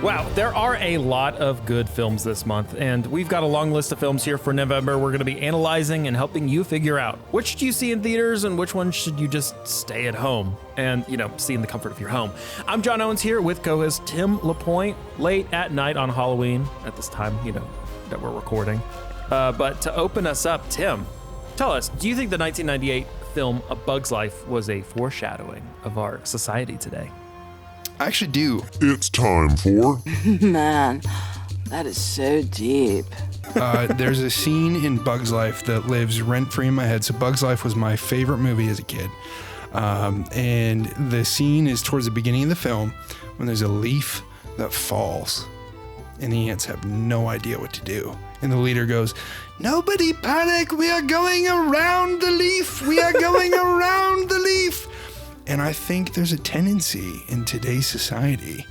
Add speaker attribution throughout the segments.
Speaker 1: Wow, there are a lot of good films this month, and we've got a long list of films here for November. We're going to be analyzing and helping you figure out which do you see in theaters and which one should you just stay at home and, see in the comfort of your home. I'm John Owens here with co-host Tim LaPointe, late at night on Halloween at this time, that we're recording. But to open us up, Tim, tell us, do you think the 1998 film A Bug's Life was a foreshadowing of our society today?
Speaker 2: I actually do.
Speaker 3: It's time for...
Speaker 4: Man, that is so deep.
Speaker 2: There's a scene in Bug's Life that lives rent-free in my head. So Bug's Life was my favorite movie as a kid. And the scene is towards the beginning of the film when there's a leaf that falls and the ants have no idea what to do. And the leader goes, "Nobody panic, we are going around the leaf. We are going around the leaf." And I think there's a tendency in today's society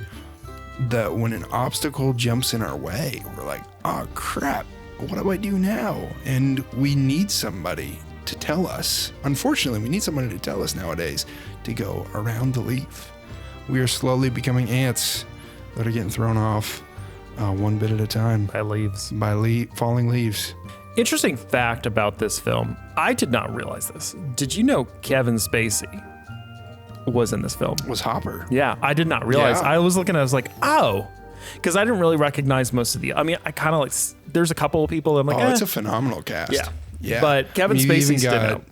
Speaker 2: that when an obstacle jumps in our way, we're like, oh crap, what do I do now? And we need somebody to tell us. Unfortunately, we need somebody to tell us nowadays to go around the leaf. We are slowly becoming ants that are getting thrown off one bit at a time.
Speaker 1: By leaves.
Speaker 2: By falling leaves.
Speaker 1: Interesting fact about this film. I did not realize this. Did you know Kevin Spacey was in this film?
Speaker 2: Was Hopper.
Speaker 1: Yeah, I did not realize.
Speaker 2: Yeah.
Speaker 1: I was looking, I was like, oh, because I didn't really recognize most of I kind of like, there's a couple of people I'm like,
Speaker 2: it's a phenomenal cast.
Speaker 1: Yeah. But Kevin Spacey stood out.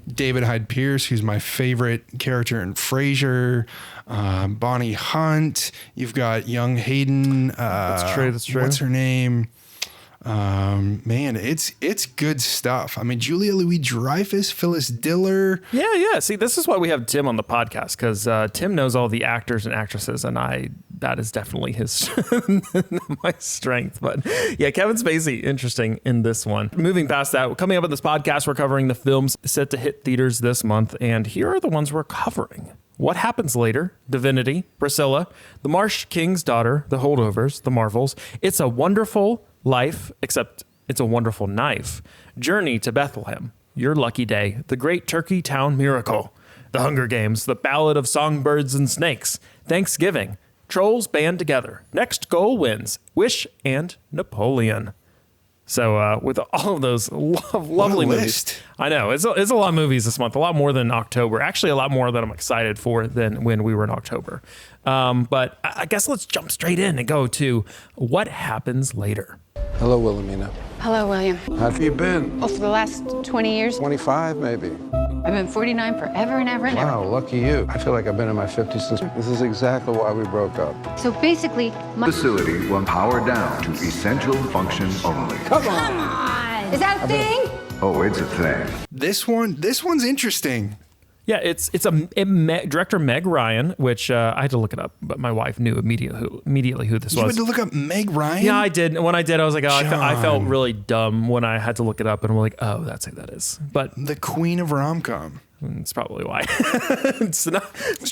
Speaker 2: David Hyde Pierce, who's my favorite character in Frasier, Bonnie Hunt. You've got young Hayden.
Speaker 1: That's true.
Speaker 2: What's her name? Man, it's good stuff. I mean, Julia Louis-Dreyfus, Phyllis Diller.
Speaker 1: Yeah. See, this is why we have Tim on the podcast, because Tim knows all the actors and actresses, and that is definitely his my strength. But yeah, Kevin Spacey, interesting in this one. Moving past that, coming up in this podcast, we're covering the films set to hit theaters this month, and here are the ones we're covering. What Happens Later, Divinity, Priscilla, The Marsh King's Daughter, The Holdovers, The Marvels, It's a Wonderful Life, except it's a wonderful knife, Journey to Bethlehem, Your Lucky Day, The Great Turkey Town Miracle, The Hunger Games, The Ballad of Songbirds and Snakes, Thanksgiving, Trolls Band Together, Next Goal Wins, Wish, and Napoleon. So with all of those lovely movies, I know it's a lot of movies this month, a lot more than October. Actually, a lot more that I'm excited for than when we were in October. But I guess let's jump straight in and go to What Happens Later.
Speaker 5: Hello, Wilhelmina.
Speaker 6: Hello, William.
Speaker 5: How have you been?
Speaker 6: Oh, for the last 20 years?
Speaker 5: 25, maybe.
Speaker 6: I've been 49 forever and ever and ever.
Speaker 5: Wow, lucky you. I feel like I've been in my 50s since. This is exactly why we broke up.
Speaker 6: So basically, my
Speaker 7: facility will power down to essential function only.
Speaker 5: Come on!
Speaker 6: Is that a thing?
Speaker 7: Oh, it's a thing.
Speaker 2: This one's interesting.
Speaker 1: Yeah, it's director Meg Ryan, which I had to look it up, but my wife knew immediately who this was.
Speaker 2: You had to look up Meg Ryan?
Speaker 1: Yeah, I did. When I did, I was like, oh, I felt really dumb when I had to look it up, and I'm like, oh, that's who that is. But
Speaker 2: the queen of rom-com.
Speaker 1: It's probably why. It's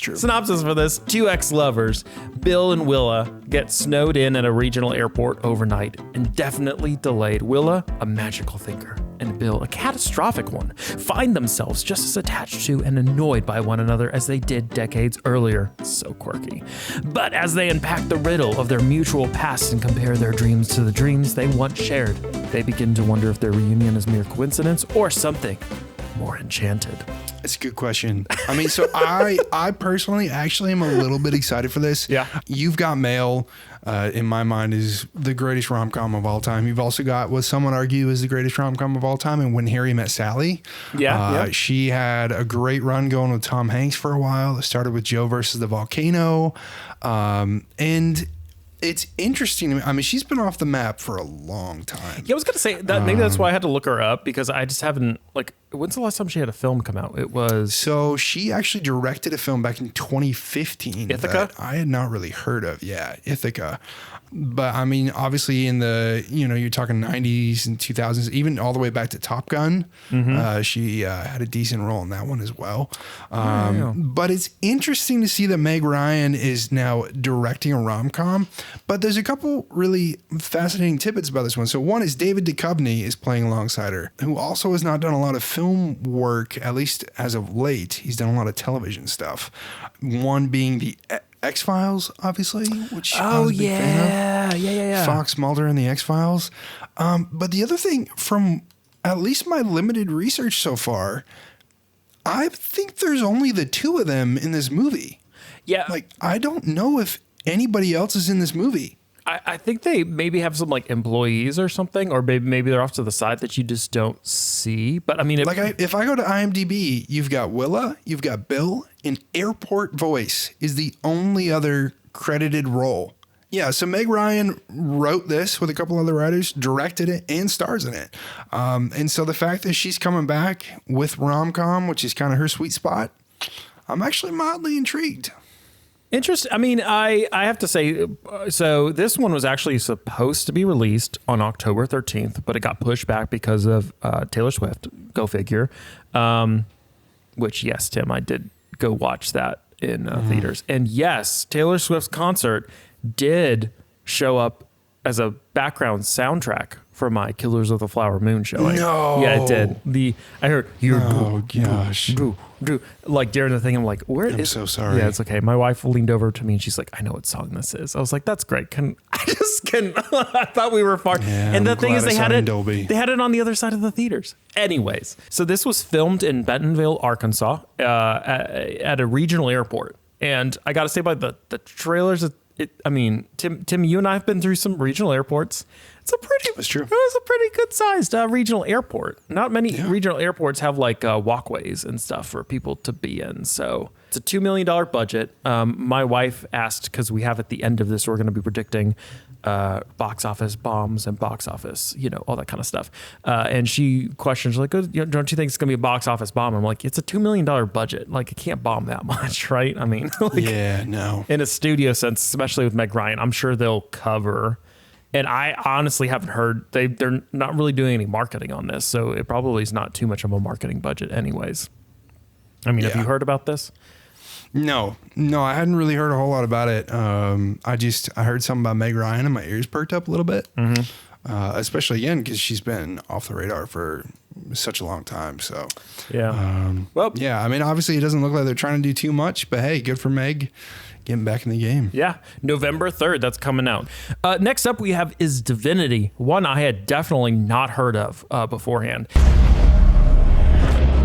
Speaker 2: true.
Speaker 1: Synopsis for this. Two ex-lovers, Bill and Willa, get snowed in at a regional airport overnight, indefinitely delayed. Willa, a magical thinker, and Bill, a catastrophic one, find themselves just as attached to and annoyed by one another as they did decades earlier. So quirky. But as they unpack the riddle of their mutual past and compare their dreams to the dreams they once shared, they begin to wonder if their reunion is mere coincidence or something more enchanted.
Speaker 2: It's a good question. I mean, so I personally actually am a little bit excited for this.
Speaker 1: Yeah.
Speaker 2: You've Got Mail, in my mind, is the greatest rom-com of all time. You've also got what some would argue is the greatest rom-com of all time, and When Harry Met Sally.
Speaker 1: Yeah.
Speaker 2: She had a great run going with Tom Hanks for a while. It started with Joe versus the Volcano. And it's interesting to me. I mean, she's been off the map for a long time.
Speaker 1: Yeah, I was going to say that maybe that's why I had to look her up, because I just haven't, when's the last time she had a film come out? It was...
Speaker 2: So she actually directed a film back in 2015.
Speaker 1: Ithaca?
Speaker 2: That I had not really heard of. Yeah, Ithaca. But I mean, obviously in the, you're talking 90s and 2000s, even all the way back to Top Gun, she had a decent role in that one as well. But it's interesting to see that Meg Ryan is now directing a rom-com. But there's a couple really fascinating tidbits about this one. So one is David Duchovny is playing alongside her, who also has not done a lot of film work, at least as of late. He's done a lot of television stuff. One being the X-Files, obviously, which I was a big fan of.
Speaker 1: Yeah.
Speaker 2: Fox, Mulder, and the X-Files. But the other thing, from at least my limited research so far, I think there's only the two of them in this movie.
Speaker 1: Yeah.
Speaker 2: Like, I don't know if anybody else is in this movie.
Speaker 1: I think they maybe have some like employees or something, or maybe they're off to the side that you just don't see. But I mean,
Speaker 2: if I go to IMDb, you've got Willa, you've got Bill, and Airport Voice is the only other credited role. Yeah, so Meg Ryan wrote this with a couple other writers, directed it, and stars in it. And so the fact that she's coming back with rom-com, which is kind of her sweet spot, I'm actually mildly intrigued.
Speaker 1: interesting. I mean, I have to say, so this one was actually supposed to be released on October 13th, but it got pushed back because of Taylor Swift. Go figure. Which, yes, Tim, I did go watch that in theaters. And yes, Taylor Swift's concert did show up as a background soundtrack for my Killers of the Flower Moon showing.
Speaker 2: No.
Speaker 1: Yeah, it did. I heard you're
Speaker 2: gosh.
Speaker 1: like during the thing, I'm like,
Speaker 2: I'm so sorry.
Speaker 1: Yeah, it's okay. My wife leaned over to me and she's like, I know what song this is. I was like, that's great. I thought we were far.
Speaker 2: Yeah,
Speaker 1: and the
Speaker 2: I'm
Speaker 1: thing is,
Speaker 2: glad I
Speaker 1: they
Speaker 2: saw
Speaker 1: had
Speaker 2: it in
Speaker 1: it.
Speaker 2: Dolby.
Speaker 1: They had it on the other side of the theaters. Anyways, so this was filmed in Bentonville, Arkansas, at a regional airport. And I got to say, by the trailers, I mean, Tim, you and I have been through some regional airports.
Speaker 2: That's true.
Speaker 1: It was a pretty good sized regional airport. Not many regional airports have like walkways and stuff for people to be in. So it's a $2 million budget. My wife asked, because we have at the end of this, we're going to be predicting box office bombs and box office, all that kind of stuff. And she questions like, don't you think it's going to be a box office bomb? I'm like, it's a $2 million budget. Like, it can't bomb that much, right? I mean,
Speaker 2: no.
Speaker 1: In a studio sense, especially with Meg Ryan, I'm sure they'll cover. And I honestly haven't heard, they're not really doing any marketing on this. So it probably is not too much of a marketing budget anyways. I mean, have you heard about this?
Speaker 2: No, I hadn't really heard a whole lot about it. I heard something about Meg Ryan and my ears perked up a little bit, especially again, because she's been off the radar for such a long time. So,
Speaker 1: yeah.
Speaker 2: I mean, obviously it doesn't look like they're trying to do too much, but hey, good for Meg getting back in the game.
Speaker 1: Yeah. November 3rd, that's coming out. Next up we have is Divinity, one I had definitely not heard of beforehand.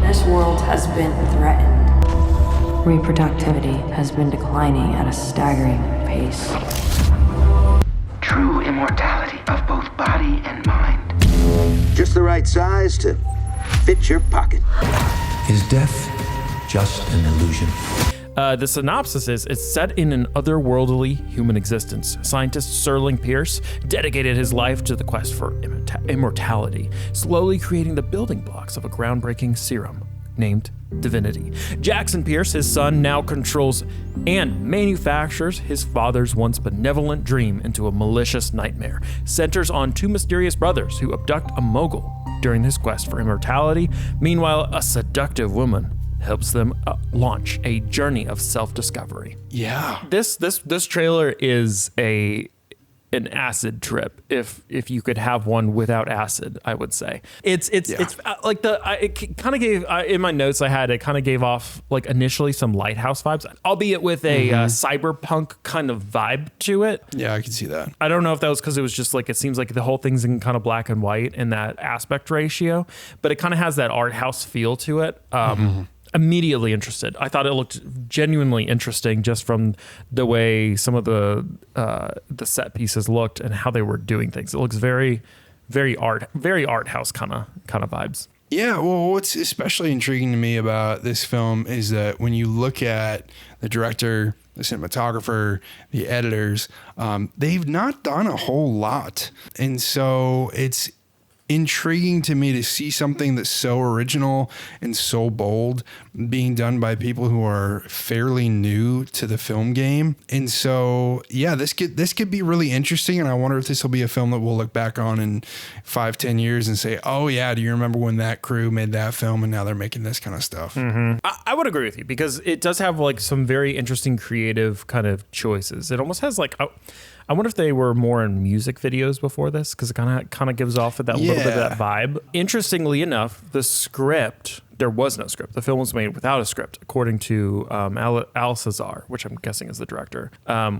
Speaker 3: This world has been threatened. Reproductivity has been declining at a staggering pace.
Speaker 8: True immortality of both body and mind.
Speaker 9: Just the right size to fit your pocket.
Speaker 10: Is death just an illusion?
Speaker 1: The synopsis is, it's set in an otherworldly human existence. Scientist Sterling Pierce dedicated his life to the quest for immortality, slowly creating the building blocks of a groundbreaking serum named Divinity. Jackson Pierce, his son, now controls and manufactures his father's once benevolent dream into a malicious nightmare. Centers on two mysterious brothers who abduct a mogul during his quest for immortality. Meanwhile, a seductive woman helps them launch a journey of self-discovery.
Speaker 2: Yeah.
Speaker 1: This trailer is an acid trip, if you could have one without acid, I would say. It's like it kind of gave in my notes I had, it kind of gave off like initially some Lighthouse vibes, albeit with a cyberpunk kind of vibe to it.
Speaker 2: Yeah, I can see that.
Speaker 1: I don't know if that was because it was just like, it seems like the whole thing's in kind of black and white in that aspect ratio, but it kind of has that art house feel to it. Immediately interested. I thought it looked genuinely interesting just from the way some of the set pieces looked and how they were doing things. It looks very, very art house kind of vibes.
Speaker 2: Yeah, well, what's especially intriguing to me about this film is that when you look at the director, the cinematographer, the editors, they've not done a whole lot. And so it's intriguing to me to see something that's so original and so bold being done by people who are fairly new to the film game. And so, yeah, this could be really interesting. And I wonder if this will be a film that we'll look back on in 5-10 years and say, oh yeah, do you remember when that crew made that film and now they're making this kind of stuff?
Speaker 1: I would agree with you because it does have like some very interesting creative kind of choices. It almost has like, I wonder if they were more in music videos before this, because it kind of gives off that little bit of that vibe. Interestingly enough, the script there was no script. The film was made without a script, according to Al Cesar, which I'm guessing is the director,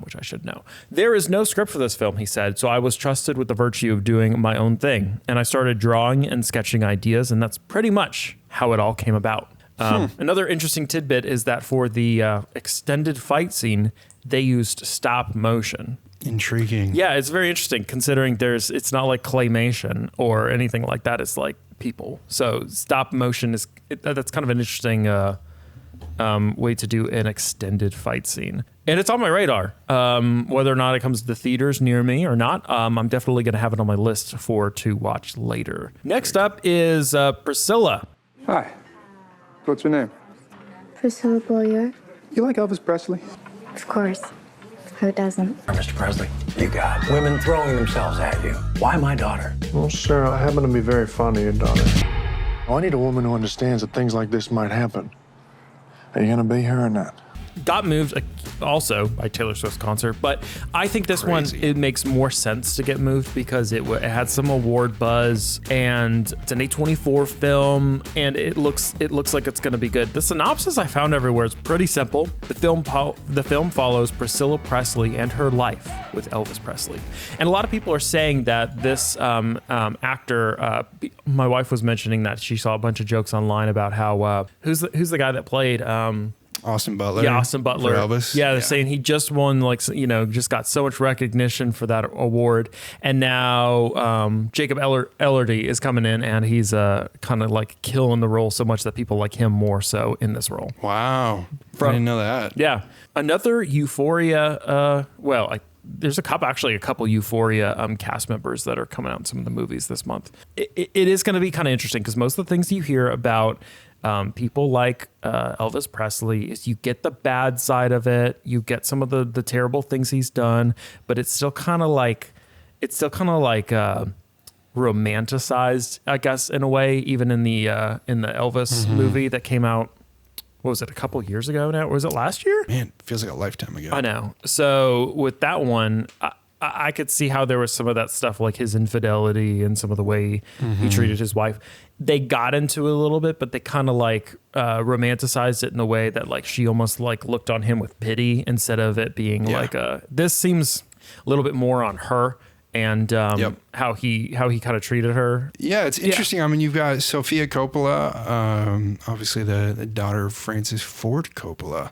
Speaker 1: which I should know. There is no script for this film, he said, so I was trusted with the virtue of doing my own thing. And I started drawing and sketching ideas, and that's pretty much how it all came about. Another interesting tidbit is that for the extended fight scene, they used stop motion.
Speaker 2: Intriguing.
Speaker 1: Yeah, it's very interesting considering it's not like claymation or anything like that. It's like people. So stop motion that's kind of an interesting way to do an extended fight scene. And it's on my radar. Whether or not it comes to the theaters near me or not, I'm definitely going to have it on my list to watch later. Next up is Priscilla.
Speaker 11: Hi. What's your name?
Speaker 12: Priscilla Boyer.
Speaker 11: You like Elvis Presley?
Speaker 12: Of course. Who doesn't?
Speaker 10: Mr. Presley, you got women throwing themselves at you. Why my daughter?
Speaker 13: Well, sir, I happen to be very fond of your daughter. I need a woman who understands that things like this might happen. Are you gonna be here or not?
Speaker 1: Got moved also by Taylor Swift's concert, but I think this one, it makes more sense to get moved because it had some award buzz, and it's an A24 film, and it looks like it's going to be good. The synopsis I found everywhere is pretty simple. The film follows Priscilla Presley and her life with Elvis Presley, and a lot of people are saying that this actor. My wife was mentioning that she saw a bunch of jokes online about how who's the guy that played.
Speaker 2: Austin Butler.
Speaker 1: Yeah, Austin Butler.
Speaker 2: For Elvis.
Speaker 1: Yeah, they're saying he just won, just got so much recognition for that award. And now Jacob Elordi is coming in, and he's kind of like killing the role so much that people like him more so in this role.
Speaker 2: Wow. I didn't know that.
Speaker 1: Yeah. Another Euphoria, there's a couple Euphoria cast members that are coming out in some of the movies this month. It is going to be kind of interesting because most of the things you hear about people like Elvis Presley is you get the bad side of it, you get some of the terrible things he's done, but it's still kind of like romanticized, I guess, in a way, even in the Elvis movie that came out. What was it, a couple years ago now? Or was it last year?
Speaker 2: Man, feels like a lifetime ago.
Speaker 1: I know. So with that one, I could see how there was some of that stuff, like his infidelity and some of the way he treated his wife. They got into it a little bit, but they kind of romanticized it in a way that she almost looked on him with pity instead of it being this seems a little bit more on her and how he kind of treated her.
Speaker 2: Yeah, it's interesting. I mean, you've got Sofia Coppola, obviously the daughter of Francis Ford Coppola,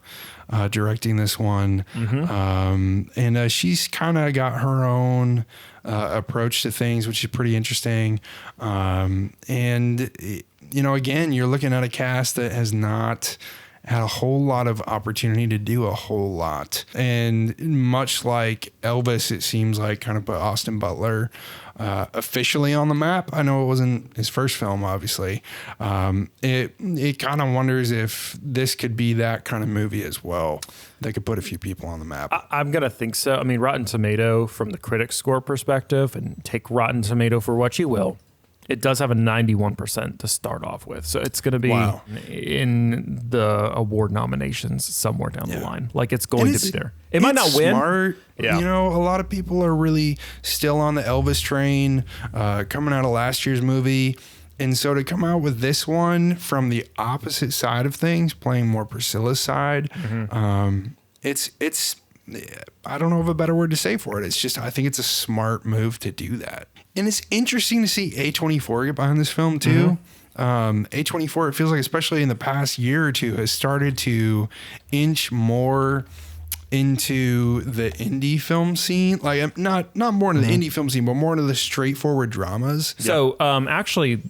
Speaker 2: directing this one. And she's kind of got her own approach to things, which is pretty interesting. And, again, you're looking at a cast that has not had a whole lot of opportunity to do a whole lot. And much like Elvis, it seems like kind of put Austin Butler officially on the map. I know it wasn't his first film, obviously. It kind of wonders if this could be that kind of movie as well. They could put a few people on the map.
Speaker 1: I'm going to think so. I mean, Rotten Tomato from the critic score perspective, and take Rotten Tomato for what you will, it does have a 91% to start off with. So it's going to be in the award nominations somewhere down the line. It's going to be there. It might not win.
Speaker 2: Smart. Yeah. A lot of people are really still on the Elvis train, coming out of last year's movie. And so to come out with this one from the opposite side of things, playing more Priscilla's side, it's I don't know of a better word to say for it. It's just, I think it's a smart move to do that. And it's interesting to see A24 get behind this film too. A24, it feels like, especially in the past year or two, has started to inch more into the indie film scene, not more into the indie film scene, but more into the straightforward dramas.
Speaker 1: So actually,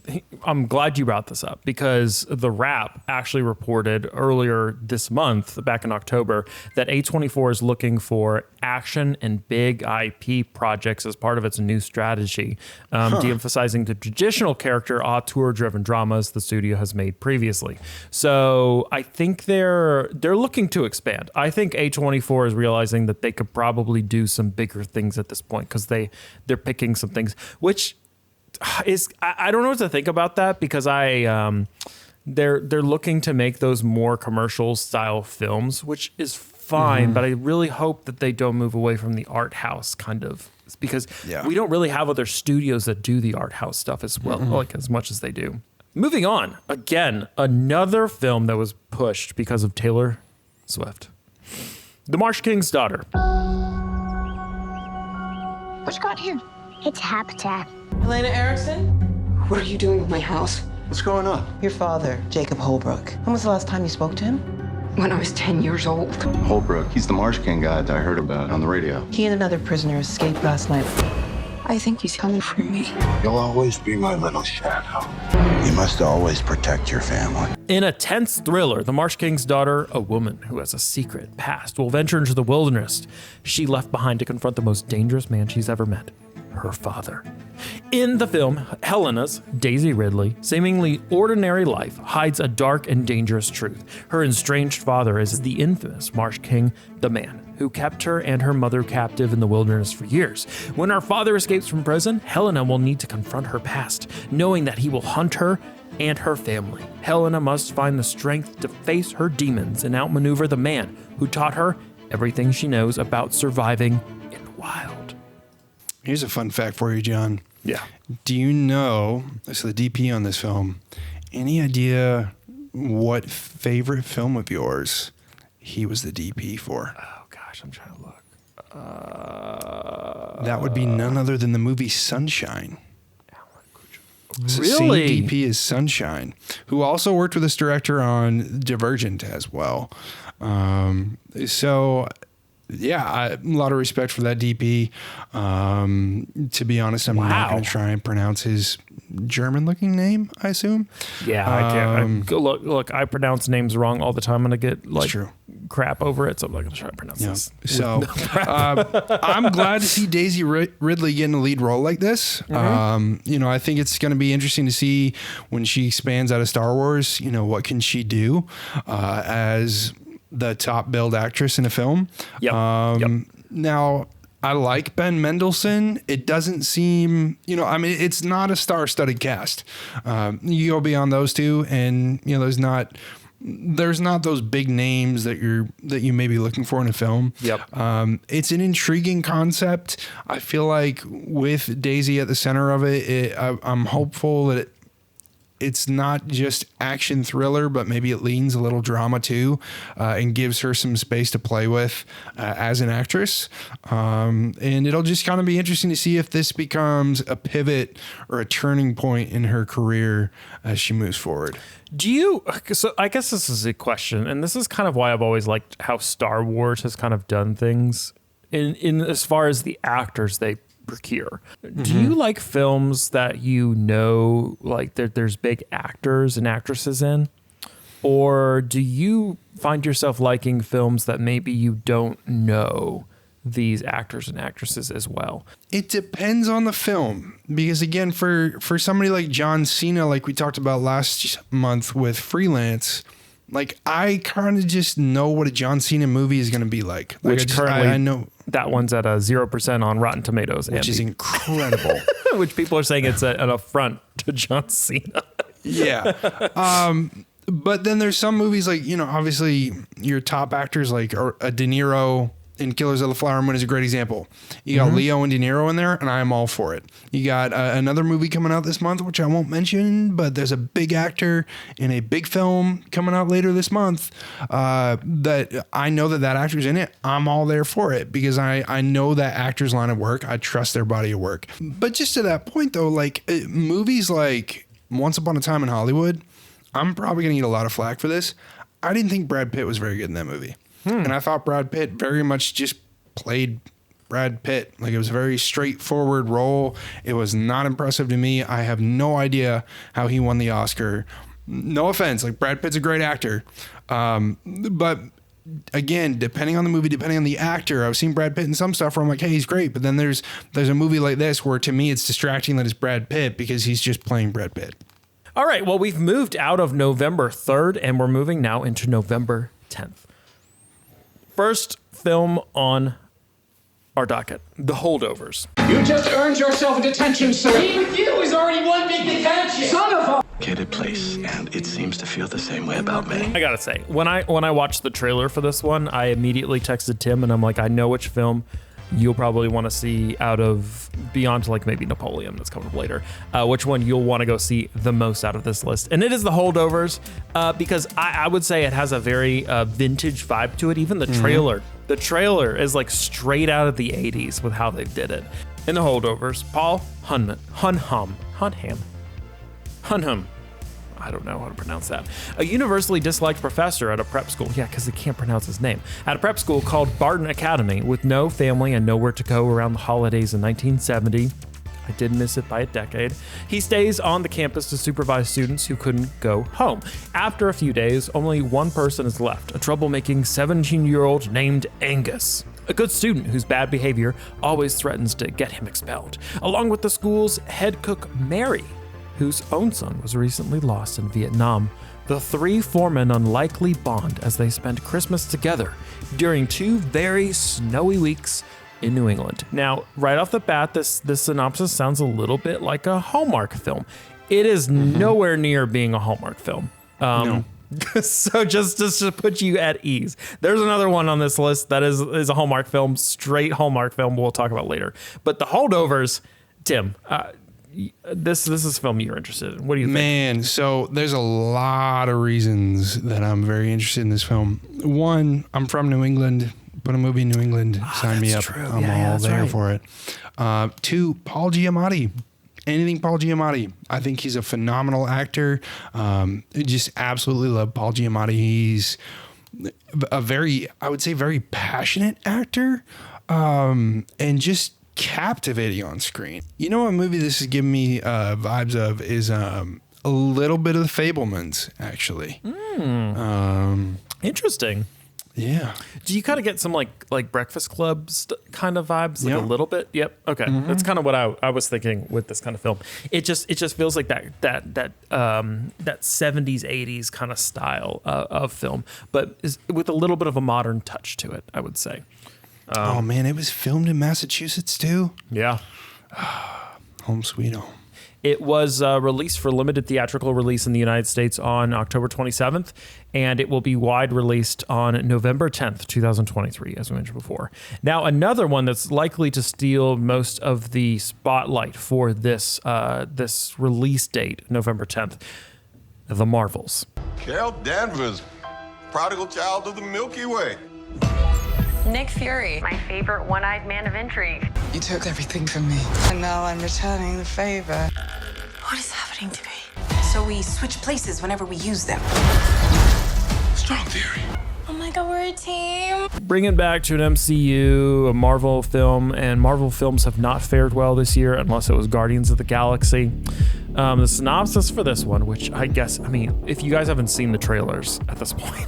Speaker 1: I'm glad you brought this up because The Wrap actually reported earlier this month, back in October, that A24 is looking for action and big IP projects as part of its new strategy, de-emphasizing the traditional character auteur-driven dramas the studio has made previously. So I think they're looking to expand. I think A24 is realizing that they could probably do some bigger things at this point because they're picking some things, which is, I don't know what to think about that because they're looking to make those more commercial style films, which is fine, but I really hope that they don't move away from the art house kind of, because we don't really have other studios that do the art house stuff as well, as much as they do. Moving on, again, another film that was pushed because of Taylor Swift. The Marsh King's Daughter.
Speaker 12: What you got here? It's habitat.
Speaker 4: Helena Erickson? What are you doing with my house?
Speaker 5: What's going on?
Speaker 4: Your father, Jacob Holbrook. When was the last time you spoke to him? When I was 10 years old.
Speaker 5: Holbrook. He's the Marsh King guy that I heard about on the radio.
Speaker 4: He and another prisoner escaped last night. I think he's coming for me.
Speaker 9: You'll always be my little shadow. You must always protect your family.
Speaker 1: In a tense thriller, The Marsh King's Daughter, a woman who has a secret past, will venture into the wilderness she left behind to confront the most dangerous man she's ever met, her father. In the film, Helena's, Daisy Ridley, seemingly ordinary life hides a dark and dangerous truth. Her estranged father is the infamous Marsh King, the man who kept her and her mother captive in the wilderness for years. When her father escapes from prison, Helena will need to confront her past, knowing that he will hunt her and her family. Helena must find the strength to face her demons and outmaneuver the man who taught her everything she knows about surviving in the wild.
Speaker 2: Here's a fun fact for you, John.
Speaker 1: Yeah.
Speaker 2: Do you know, so the DP on this film, any idea what favorite film of yours he was the DP for?
Speaker 1: Oh, gosh, I'm trying to look.
Speaker 2: That would be none other than the movie Sunshine. So
Speaker 1: Really?
Speaker 2: same DP as Sunshine, who also worked with this director on Divergent as well. Yeah, a lot of respect for that DP. To be honest, I'm not going to try and pronounce his German-looking name, I assume.
Speaker 1: Yeah, I can't. Look, I pronounce names wrong all the time, and I get crap over it, so I'm not going to try to pronounce this.
Speaker 2: So I'm glad to see Daisy Ridley getting a lead role like this.
Speaker 1: Mm-hmm.
Speaker 2: I think it's going to be interesting to see when she expands out of Star Wars, what can she do as the top billed actress in a film.
Speaker 1: Yep.
Speaker 2: Now, I like Ben Mendelsohn. It doesn't seem, it's not a star-studded cast. You go beyond those two, and there's not those big names that you may be looking for in a film.
Speaker 1: Yep.
Speaker 2: It's an intriguing concept. I feel like with Daisy at the center of it, I'm hopeful that it's not just action thriller, but maybe it leans a little drama too, and gives her some space to play with as an actress. And it'll just kind of be interesting to see if this becomes a pivot or a turning point in her career as she moves forward.
Speaker 1: So I guess this is a question, and this is kind of why I've always liked how Star Wars has kind of done things in as far as the actors they procure. Mm-hmm. Do you like films that like there's big actors and actresses in? Or do you find yourself liking films that maybe you don't know these actors and actresses as well?
Speaker 2: It depends on the film, because again, for somebody like John Cena, like we talked about last month with Freelance, like I kind of just know what a John Cena movie is going to be like.
Speaker 1: Which currently I know that one's at a 0% on Rotten Tomatoes,
Speaker 2: which is incredible.
Speaker 1: Which people are saying it's an affront to John Cena.
Speaker 2: Yeah. But then there's some movies like, obviously your top actors like a De Niro in Killers of the Flower Moon is a great example. You got Leo and De Niro in there, and I'm all for it. You got another movie coming out this month, which I won't mention, but there's a big actor in a big film coming out later this month that I know that actor's in it. I'm all there for it because I know that actor's line of work. I trust their body of work. But just to that point, though, like movies like Once Upon a Time in Hollywood, I'm probably going to get a lot of flack for this. I didn't think Brad Pitt was very good in that movie. And I thought Brad Pitt very much just played Brad Pitt. Like it was a very straightforward role. It was not impressive to me. I have no idea how he won the Oscar. No offense, like Brad Pitt's a great actor. But again, depending on the movie, depending on the actor, I've seen Brad Pitt in some stuff where I'm like, hey, he's great. But then there's a movie like this where to me it's distracting that it's Brad Pitt because he's just playing Brad Pitt.
Speaker 1: All right, well, we've moved out of November 3rd and we're moving now into November 10th. First film on our docket, The Holdovers.
Speaker 8: You just earned yourself a detention, sir. Being with you is already one big detention. Son of a...
Speaker 14: Gated place, and it seems to feel the same way about me.
Speaker 1: I gotta say, when I watched the trailer for this one, I immediately texted Tim and I'm like, I know which film you'll probably want to see out of beyond like maybe Napoleon that's coming up later, which one you'll want to go see the most out of this list. And it is the Holdovers, because I would say it has a very vintage vibe to it. Even the trailer. The trailer is like straight out of the 80s with how they did it. In the Holdovers, Paul Hunham. I don't know how to pronounce that. A universally disliked professor at a prep school. Yeah, because they can't pronounce his name. At a prep school called Barton Academy, with no family and nowhere to go around the holidays in 1970. I did miss it by a decade. He stays on the campus to supervise students who couldn't go home. After a few days, only one person is left, a troublemaking 17-year-old named Angus. A good student whose bad behavior always threatens to get him expelled, along with the school's head cook, Mary, whose own son was recently lost in Vietnam. The three form an unlikely bond as they spend Christmas together during 2 very snowy weeks in New England. Now, right off the bat, this synopsis sounds a little bit like a Hallmark film. It is nowhere near being a Hallmark film. No. So just to put you at ease, there's another one on this list that is a Hallmark film, straight Hallmark film we'll talk about later. But the Holdovers, Tim, this is a film you're interested in. What do you think?
Speaker 2: Man, so there's a lot of reasons that I'm very interested in this film. One, I'm from New England. Put a movie in New England, sign me up.
Speaker 1: True.
Speaker 2: I'm all there for it. 2, Paul Giamatti. Anything Paul Giamatti. I think he's a phenomenal actor. Just absolutely love Paul Giamatti. He's a very passionate actor, and just captivating on screen. You know what movie this is giving me vibes of is a little bit of The Fabelmans, actually.
Speaker 1: Interesting.
Speaker 2: Yeah.
Speaker 1: Do you kind of get some like Breakfast Club kind of vibes, like a little bit? Yep. Okay. That's kind of what I was thinking with this kind of film. It just feels like that 70s 80s kind of style of film, but with a little bit of a modern touch to it, I would say.
Speaker 2: Oh man, it was filmed in Massachusetts too.
Speaker 1: Yeah.
Speaker 2: Home sweet home.
Speaker 1: It was released for limited theatrical release in the United States on October 27th, and it will be wide released on November 10th, 2023, as we mentioned before. Now, another one that's likely to steal most of the spotlight for this release date, November 10th, The Marvels.
Speaker 15: Carol Danvers, prodigal child of the Milky Way.
Speaker 16: Nick Fury, my favorite one-eyed man of intrigue.
Speaker 17: You took everything from me, and now I'm returning the favor.
Speaker 18: What is happening to me? So we switch places whenever we use them.
Speaker 15: Strong theory.
Speaker 18: Oh my God, we're a team.
Speaker 1: Bringing back to an MCU, a Marvel film, and Marvel films have not fared well this year unless it was Guardians of the Galaxy. The synopsis for this one, which if you guys haven't seen the trailers at this point,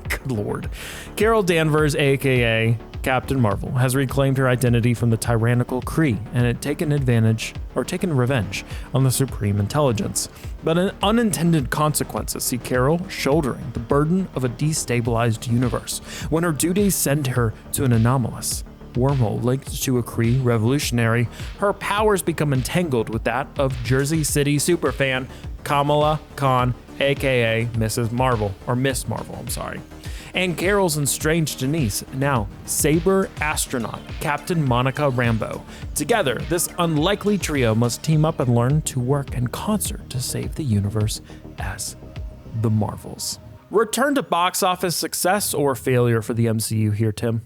Speaker 1: good Lord. Carol Danvers, aka Captain Marvel, has reclaimed her identity from the tyrannical Kree and had taken revenge on the Supreme Intelligence. But an unintended consequences see Carol shouldering the burden of a destabilized universe when her duties send her to an anomalous wormhole linked to a Kree revolutionary. Her powers become entangled with that of Jersey City superfan Kamala Khan, aka Mrs. Marvel, or Miss Marvel, I'm sorry. And Carol's estranged niece, now Saber astronaut Captain Monica Rambeau. Together, this unlikely trio must team up and learn to work in concert to save the universe as the Marvels. Return to box office success or failure for the MCU here, Tim?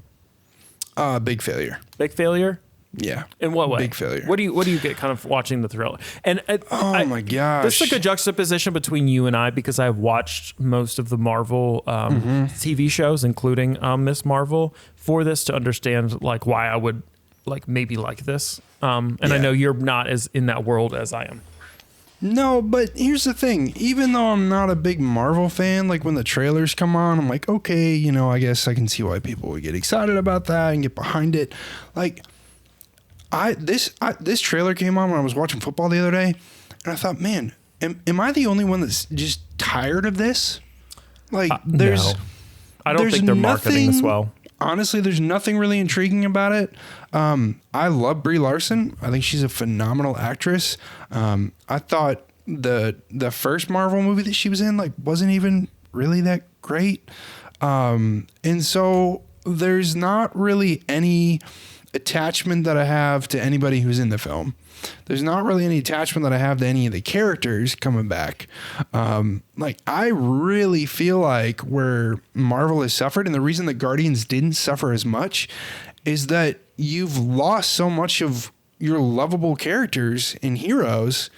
Speaker 2: Big failure.
Speaker 1: Big failure?
Speaker 2: Yeah.
Speaker 1: In what way?
Speaker 2: Big failure.
Speaker 1: What do you get kind of watching the thriller? And
Speaker 2: my gosh,
Speaker 1: this is like a juxtaposition between you and I, because I've watched most of the Marvel TV shows, including Miss Marvel, for this to understand like why I would maybe like this. I know you're not as in that world as I am.
Speaker 2: No, but here's the thing. Even though I'm not a big Marvel fan, like when the trailers come on, I'm like, okay, I guess I can see why people would get excited about that and get behind it. Like, this trailer came on when I was watching football the other day, and I thought, man, am I the only one that's just tired of this? Like,
Speaker 1: no. I don't think they're marketing this well.
Speaker 2: Honestly, there's nothing really intriguing about it. I love Brie Larson. I think she's a phenomenal actress. I thought the first Marvel movie that she was in wasn't even really that great. And so there's not really any attachment that I have to anybody who's in the film. There's not really any attachment that I have to any of the characters coming back. Like, I really feel like where Marvel has suffered, and the reason that Guardians didn't suffer as much, is that you've lost so much of your lovable characters and heroes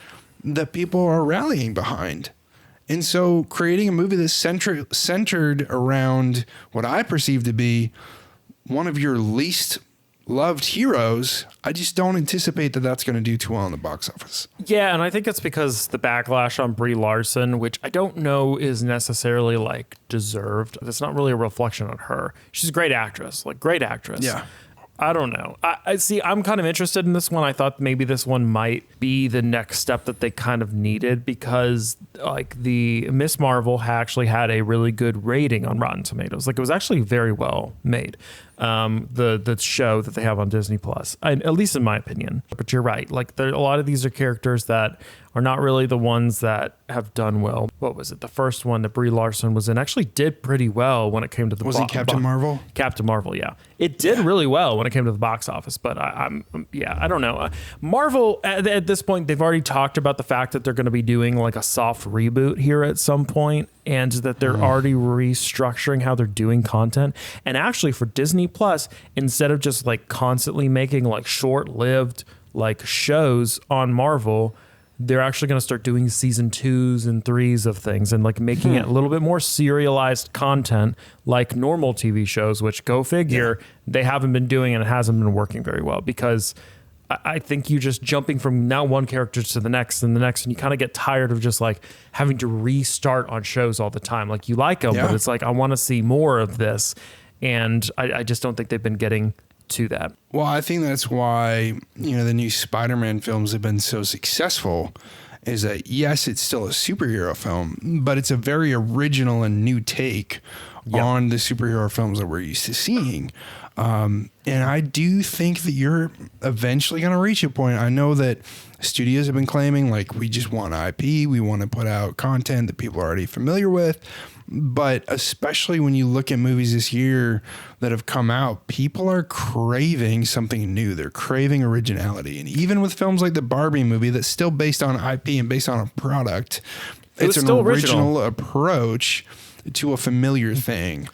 Speaker 2: that people are rallying behind. And so creating a movie that's centered around what I perceive to be one of your least loved heroes, I just don't anticipate that that's going to do too well in the box office.
Speaker 1: Yeah, and I think it's because the backlash on Brie Larson, which I don't know is necessarily like deserved. It's not really a reflection on her. She's a great actress, Yeah. I don't know. I see. I'm kind of interested in this one. I thought maybe this one might be the next step that they kind of needed, because like the Miss Marvel actually had a really good rating on Rotten Tomatoes. Like, it was actually very well made. The show that they have on Disney Plus, at least in my opinion. But you're right. Like, a lot of these are characters that are not really the ones that have done well. What was it? The first one that Brie Larson was in actually did pretty well when it came to the
Speaker 2: Was it Captain Marvel?
Speaker 1: Captain Marvel, yeah. It did really well when it came to the box office, but I don't know. Marvel, at this point, they've already talked about the fact that they're going to be doing like a soft reboot here at some point, and that they're already restructuring how they're doing content. And actually for Disney Plus, instead of just like constantly making like short-lived like shows on Marvel, they're actually going to start doing season 2s and 3s of things and like making it a little bit more serialized content like normal TV shows, which, go figure, they haven't been doing, and it hasn't been working very well, because I think you just jumping from now one character to the next and the next, and you kind of get tired of just like having to restart on shows all the time. Like, you like them, but it's like, I want to see more of this. And I just don't think they've been getting to that.
Speaker 2: Well, I think that's why, the new Spider-Man films have been so successful, is that yes, it's still a superhero film, but it's a very original and new take on the superhero films that we're used to seeing. And I do think that you're eventually going to reach a point. I know that studios have been claiming, like, we just want IP, we want to put out content that people are already familiar with. But especially when you look at movies this year that have come out, people are craving something new. They're craving originality. And even with films like the Barbie movie, that's still based on IP and based on a product, it's an original approach to a familiar thing.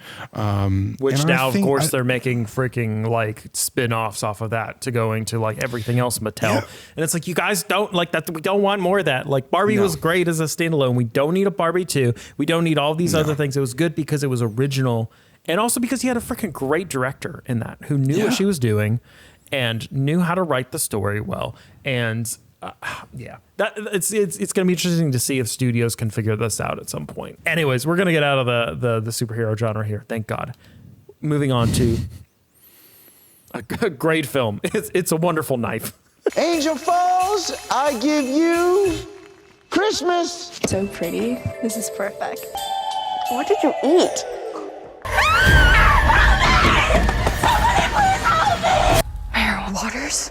Speaker 1: Which now, of course, they're making freaking like spin-offs off of that to going to like everything else Mattel. Yeah. And it's like, you guys don't like that. We don't want more of that. Like, Barbie was great as a standalone. We don't need a Barbie 2. We don't need all these other things. It was good because it was original. And also because he had a freaking great director in that who knew what she was doing and knew how to write the story well. And it's going to be interesting to see if studios can figure this out at some point. Anyways, we're going to get out of the superhero genre here. Thank God. Moving on to a great film. It's a Wonderful Knife.
Speaker 19: Angel Falls, I give you Christmas.
Speaker 20: So pretty. This is perfect.
Speaker 12: What did you eat?
Speaker 20: Mayor Waters?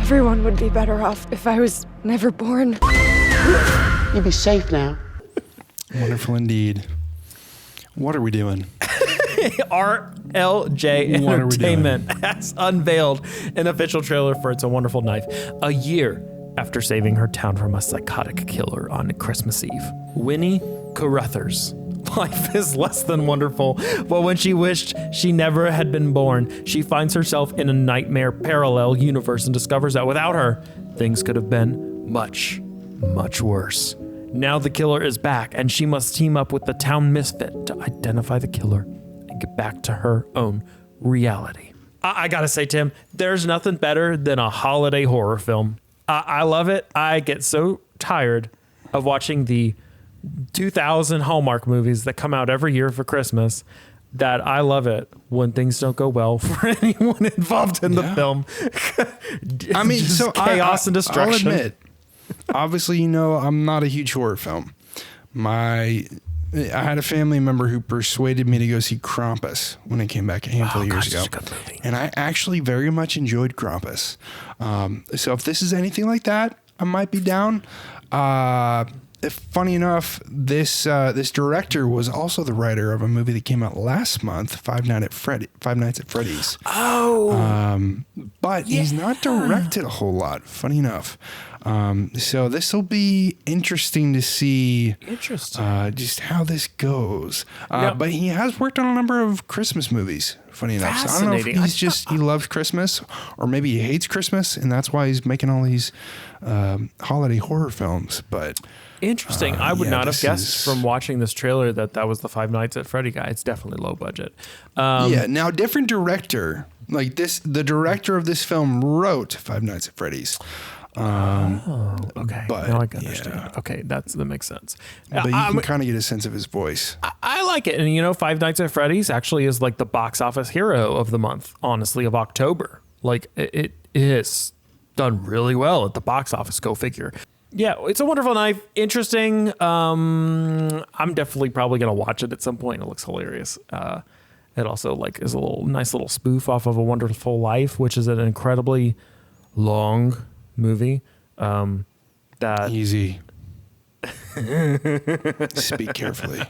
Speaker 20: Everyone would be better off if I was never born.
Speaker 19: You'll be safe now.
Speaker 2: Wonderful indeed. What are we doing?
Speaker 1: RLJ Entertainment has unveiled an official trailer for It's a Wonderful Knife, a year after saving her town from a psychotic killer on Christmas Eve. Winnie Carruthers. Life is less than wonderful, but when she wished she never had been born, she finds herself in a nightmare parallel universe and discovers that without her, things could have been much, much worse. Now the killer is back, and she must team up with the town misfit to identify the killer and get back to her own reality. I gotta say, Tim, there's nothing better than a holiday horror film. I love it. I get so tired of watching the 2,000 Hallmark movies that come out every year for Christmas that I love it when things don't go well for anyone involved in the film.
Speaker 2: I mean, so
Speaker 1: chaos and destruction.
Speaker 2: I'll admit, obviously, I'm not a huge horror film. I had a family member who persuaded me to go see Krampus when it came back a handful of years ago. And I actually very much enjoyed Krampus. So if this is anything like that, I might be down. funny enough, this director was also the writer of a movie that came out last month, Five Nights at Freddy's.
Speaker 1: Oh,
Speaker 2: but he's not directed a whole lot. Funny enough, so this will be interesting to see. Just how this goes. But he has worked on a number of Christmas movies. Funny enough, so I don't know if he loves Christmas, or maybe he hates Christmas, and that's why he's making all these holiday horror films. But
Speaker 1: interesting. I would not have guessed from watching this trailer that was the Five Nights at Freddy guy. It's definitely low budget.
Speaker 2: Now different director. Like this, the director of this film wrote Five Nights at Freddy's.
Speaker 1: Okay.
Speaker 2: But,
Speaker 1: now I can understand. Okay, that makes sense.
Speaker 2: But you can kind of get a sense of his voice.
Speaker 1: I like it. And Five Nights at Freddy's actually is like the box office hero of the month, honestly, of October. Like it is done really well at the box office. Go figure. Yeah, It's a Wonderful Knife. Interesting. I'm definitely probably going to watch it at some point. It looks hilarious. It also is a nice little spoof off of A Wonderful Life, which is an incredibly long movie.
Speaker 2: Easy. Speak carefully.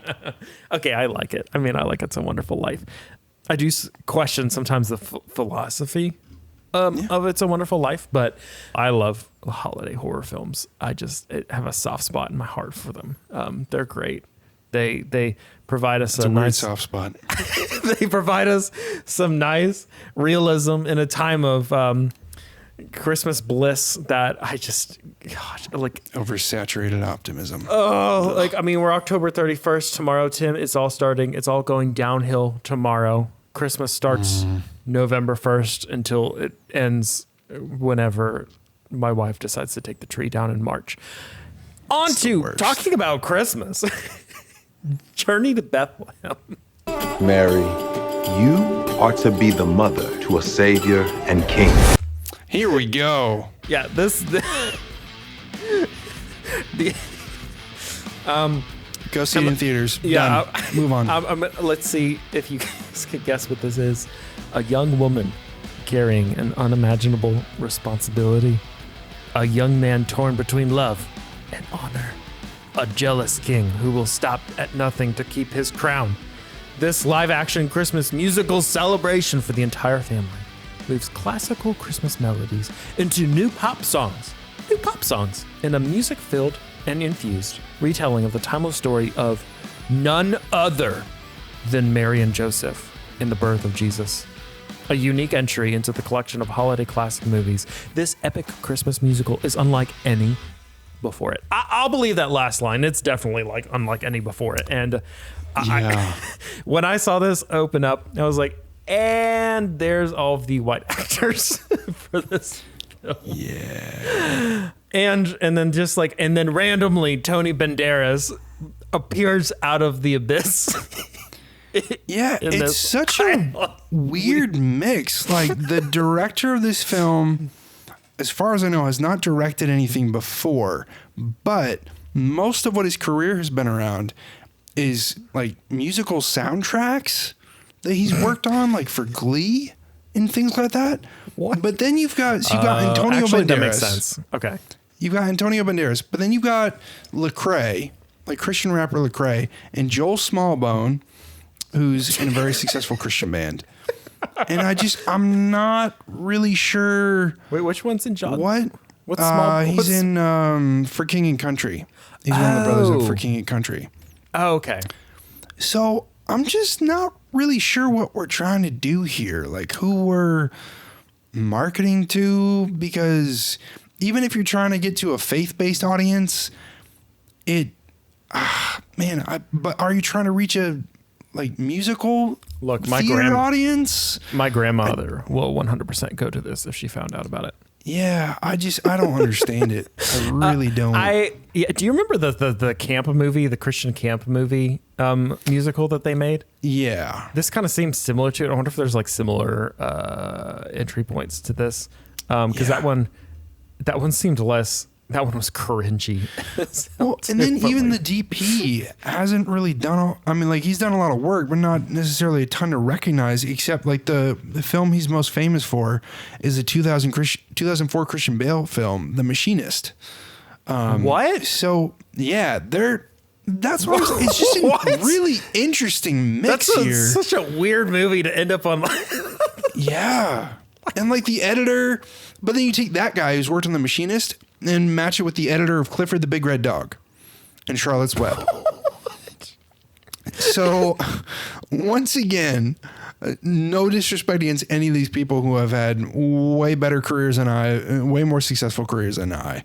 Speaker 1: Okay, I like it. I like It's a Wonderful Life. I do question sometimes the philosophy of It's a Wonderful Life, but I love holiday horror films. I have a soft spot in my heart for them. They're great. They provide us
Speaker 2: a nice soft spot.
Speaker 1: They provide us some nice realism in a time of Christmas bliss that
Speaker 2: oversaturated optimism.
Speaker 1: We're October 31st tomorrow, Tim. It's all going downhill tomorrow. Christmas starts November 1st until it ends whenever my wife decides to take the tree down in March. On to talking about Christmas. Journey to Bethlehem.
Speaker 15: Mary, you are to be the mother to a savior and king.
Speaker 2: Here we go.
Speaker 1: Yeah,
Speaker 2: Go see it in theaters.
Speaker 1: Yeah,
Speaker 2: move on.
Speaker 1: Let's see if you guys can guess what this is. A young woman carrying an unimaginable responsibility. A young man torn between love and honor. A jealous king who will stop at nothing to keep his crown. This live-action Christmas musical celebration for the entire family weaves classical Christmas melodies into new pop songs in a music-filled and infused retelling of the timeless story of none other than Mary and Joseph in the birth of Jesus. A unique entry into the collection of holiday classic movies, this epic Christmas musical is unlike any before it. I'll believe that last line. It's definitely unlike any before it. And when I saw this open up, I was like, and there's all of the white actors for this film.
Speaker 2: Yeah.
Speaker 1: And then randomly Tony Banderas appears out of the abyss.
Speaker 2: It's such a weird mix. The director of this film, as far as I know, has not directed anything before, but most of what his career has been around is musical soundtracks that he's worked on, for Glee and things like that. What? But then you've got Antonio Banderas.
Speaker 1: That makes sense. Okay.
Speaker 2: You've got Antonio Banderas, but then you've got Lecrae, Christian rapper Lecrae, and Joel Smallbone, who's in a very successful Christian band. And I'm not really sure.
Speaker 1: Wait, which one's in John?
Speaker 2: What? What's Small? He's in For King and Country. He's one of the brothers in For King and Country.
Speaker 1: Oh, okay.
Speaker 2: So I'm just not really sure what we're trying to do here. Who we're marketing to, because even if you're trying to get to a faith-based audience, but are you trying to reach a musical theater audience?
Speaker 1: My grandmother will 100% go to this if she found out about it.
Speaker 2: Yeah, I don't understand it. I really don't.
Speaker 1: Do you remember the camp movie, the Christian camp movie musical that they made?
Speaker 2: Yeah.
Speaker 1: This kind of seems similar to it. I wonder if there's similar entry points to this. Because that one seemed less. That one was cringy.
Speaker 2: And then even the DP hasn't really done. He's done a lot of work, but not necessarily a ton to recognize. Except the film he's most famous for is the 2004 Christian Bale film, The Machinist.
Speaker 1: What?
Speaker 2: So yeah, that's what it's just a really interesting mix here.
Speaker 1: Such a weird movie to end up on.
Speaker 2: Yeah. And like the editor, but then you take that guy who's worked on The Machinist and match it with the editor of Clifford the Big Red Dog and Charlotte's Web. So once again, no disrespect against any of these people who have had way better careers than I, way more successful careers than I.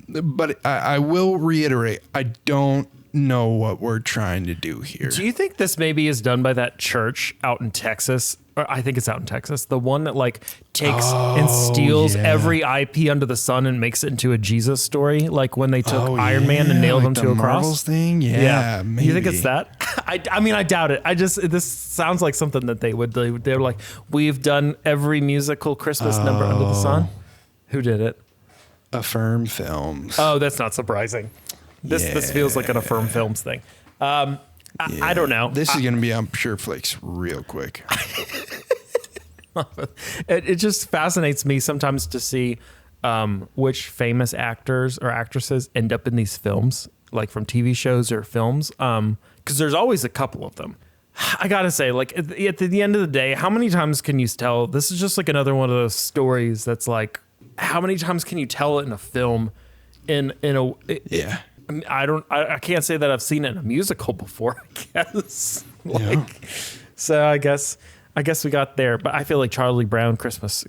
Speaker 2: But I will reiterate, I don't know what we're trying to do here.
Speaker 1: Do you think this maybe is done by that church out in Texas? Or I think it's out in Texas. The one that like takes and steals every IP under the sun and makes it into a Jesus story. Like when they took Iron Man and nailed him to a cross.
Speaker 2: Marvel's thing? Yeah, maybe.
Speaker 1: You think it's that? I mean, I doubt it. This sounds like something that they're like, we've done every musical Christmas number under the sun. Who did it?
Speaker 2: Affirm Films.
Speaker 1: Oh, that's not surprising. This feels like an Affirm Films thing. I don't know.
Speaker 2: This is going to be on PureFlix real quick.
Speaker 1: It just fascinates me sometimes to see which famous actors or actresses end up in these films, like from TV shows or films, because there's always a couple of them. I gotta say, like at the end of the day, how many times can you tell? This is just like another one of those stories that's like, how many times can you tell it in a film? I can't say that I've seen it in a musical before, I guess. So I guess we got there, but I feel like Charlie Brown Christmas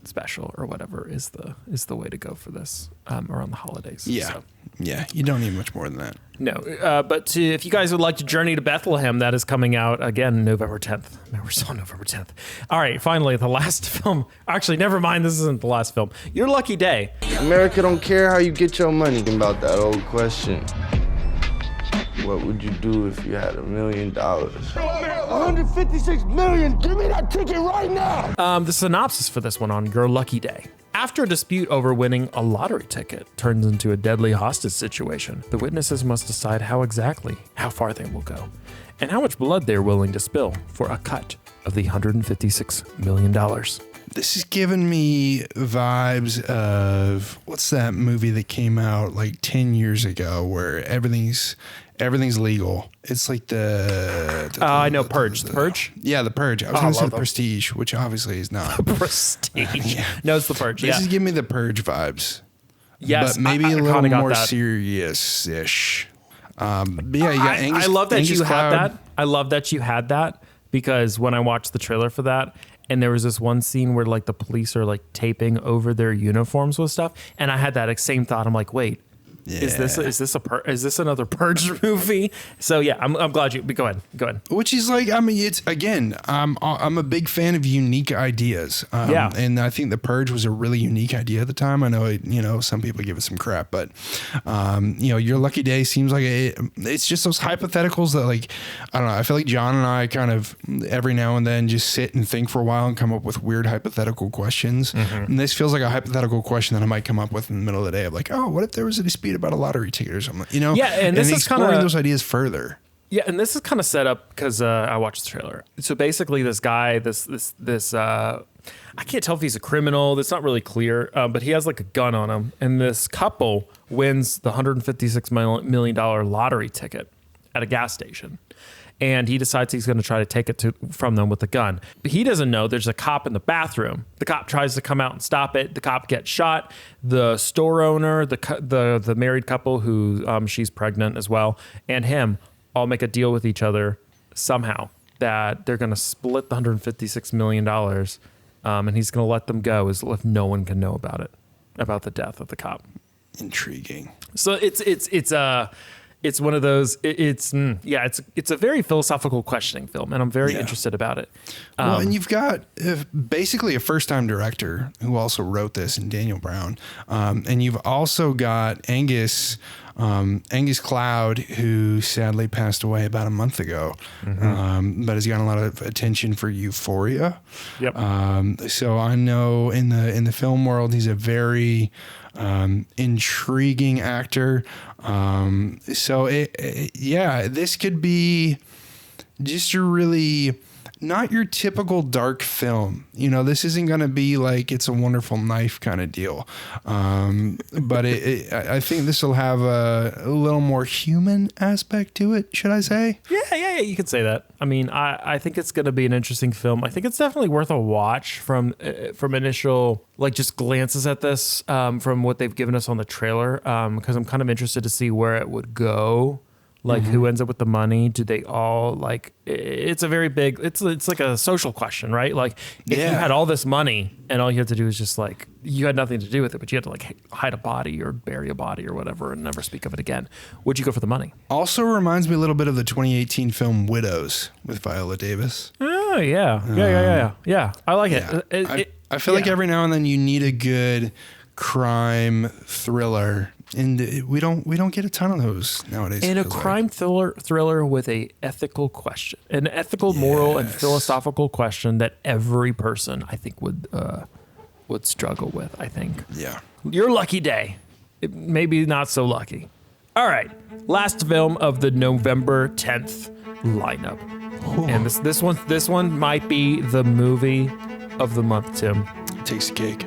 Speaker 1: special or whatever is the way to go for this around the holidays.
Speaker 2: Yeah.
Speaker 1: So.
Speaker 2: Yeah, you don't need much more than that.
Speaker 1: No, but if you guys would like to journey to Bethlehem, that is coming out again November 10th. No, we're still on November 10th. All right, finally, the last film. Actually, never mind, this isn't the last film. Your Lucky Day.
Speaker 21: America don't care how you get your money. About that old question. What would you do if you had $1 million?
Speaker 19: 156 million. Give me that ticket right now.
Speaker 1: The synopsis for this one on Your Lucky Day. After a dispute over winning a lottery ticket turns into a deadly hostage situation, the witnesses must decide how far they will go, and how much blood they're willing to spill for a cut of the $156 million.
Speaker 2: This is giving me vibes of, what's that movie that came out like 10 years ago where everything's legal? It's like
Speaker 1: I know Purge. The Purge?
Speaker 2: Yeah, The Purge. I was going to say The Prestige, which obviously is not.
Speaker 1: Prestige. Yeah. No, it's The Purge.
Speaker 2: This is giving me The Purge vibes.
Speaker 1: Yes.
Speaker 2: But maybe a little more serious-ish. But yeah, you got Angus.
Speaker 1: I love that
Speaker 2: Angus
Speaker 1: you
Speaker 2: Cloud.
Speaker 1: had that. I love that you had that because when I watched the trailer for that, and there was this one scene where like the police are like taping over their uniforms with stuff, and I had that same thought. I'm like, wait, is this another Purge movie? So yeah, I'm glad you. Go ahead.
Speaker 2: Which is like, I mean, it's again, I'm a big fan of unique ideas. And I think The Purge was a really unique idea at the time. I know some people give it some crap, but Your Lucky Day seems like it's just those hypotheticals that, like, I don't know. I feel like John and I kind of every now and then just sit and think for a while and come up with weird hypothetical questions. Mm-hmm. And this feels like a hypothetical question that I might come up with in the middle of the day of like, oh, what if there was a dispute about a lottery ticket or something, Yeah, and this is kind of those ideas further.
Speaker 1: Yeah, and this is kind of set up because I watched the trailer. So basically, this guy, this I can't tell if he's a criminal. That's not really clear, but he has like a gun on him, and this couple wins the $156 million lottery ticket at a gas station. And he decides he's going to try to take it from them with a gun. But he doesn't know there's a cop in the bathroom. The cop tries to come out and stop it. The cop gets shot. The store owner, the married couple who she's pregnant as well, and him all make a deal with each other somehow that they're going to split the $156 million, and he's going to let them go as if no one can know about it, about the death of the cop.
Speaker 2: Intriguing.
Speaker 1: So it's one of those. It's a very philosophical questioning film, and I'm very interested about it.
Speaker 2: Well, and you've got basically a first-time director who also wrote this, in Daniel Brown, and you've also got Angus Cloud, who sadly passed away about a month ago, but has gotten a lot of attention for Euphoria.
Speaker 1: Yep.
Speaker 2: So I know in the film world, he's a very intriguing actor. So this could be just a really, not your typical dark film. You know, this isn't going to be like It's a Wonderful Knife kind of deal. But I think this will have a little more human aspect to it, should I say?
Speaker 1: Yeah, you could say that. I mean, I think it's going to be an interesting film. I think it's definitely worth a watch from initial, like, just glances at this, from what they've given us on the trailer, because I'm kind of interested to see where it would go. Like, who ends up with the money? Do they all, like, it's a very big, it's like a social question, right? Like, if you had all this money and all you had to do is just, like, you had nothing to do with it, but you had to, like, hide a body or bury a body or whatever and never speak of it again, would you go for the money?
Speaker 2: Also reminds me a little bit of the 2018 film Widows with Viola Davis.
Speaker 1: Oh, yeah. Yeah. I like it.
Speaker 2: I feel like every now and then you need a good crime thriller. And we don't get a ton of those nowadays.
Speaker 1: And a crime thriller with a ethical question, an ethical, moral, and philosophical question that every person, I think, would struggle with. I think. Yeah. Your lucky day. Maybe not so lucky. All right. Last film of the November 10th lineup, and this one might be the movie of the month. Tim,
Speaker 2: Takes the cake.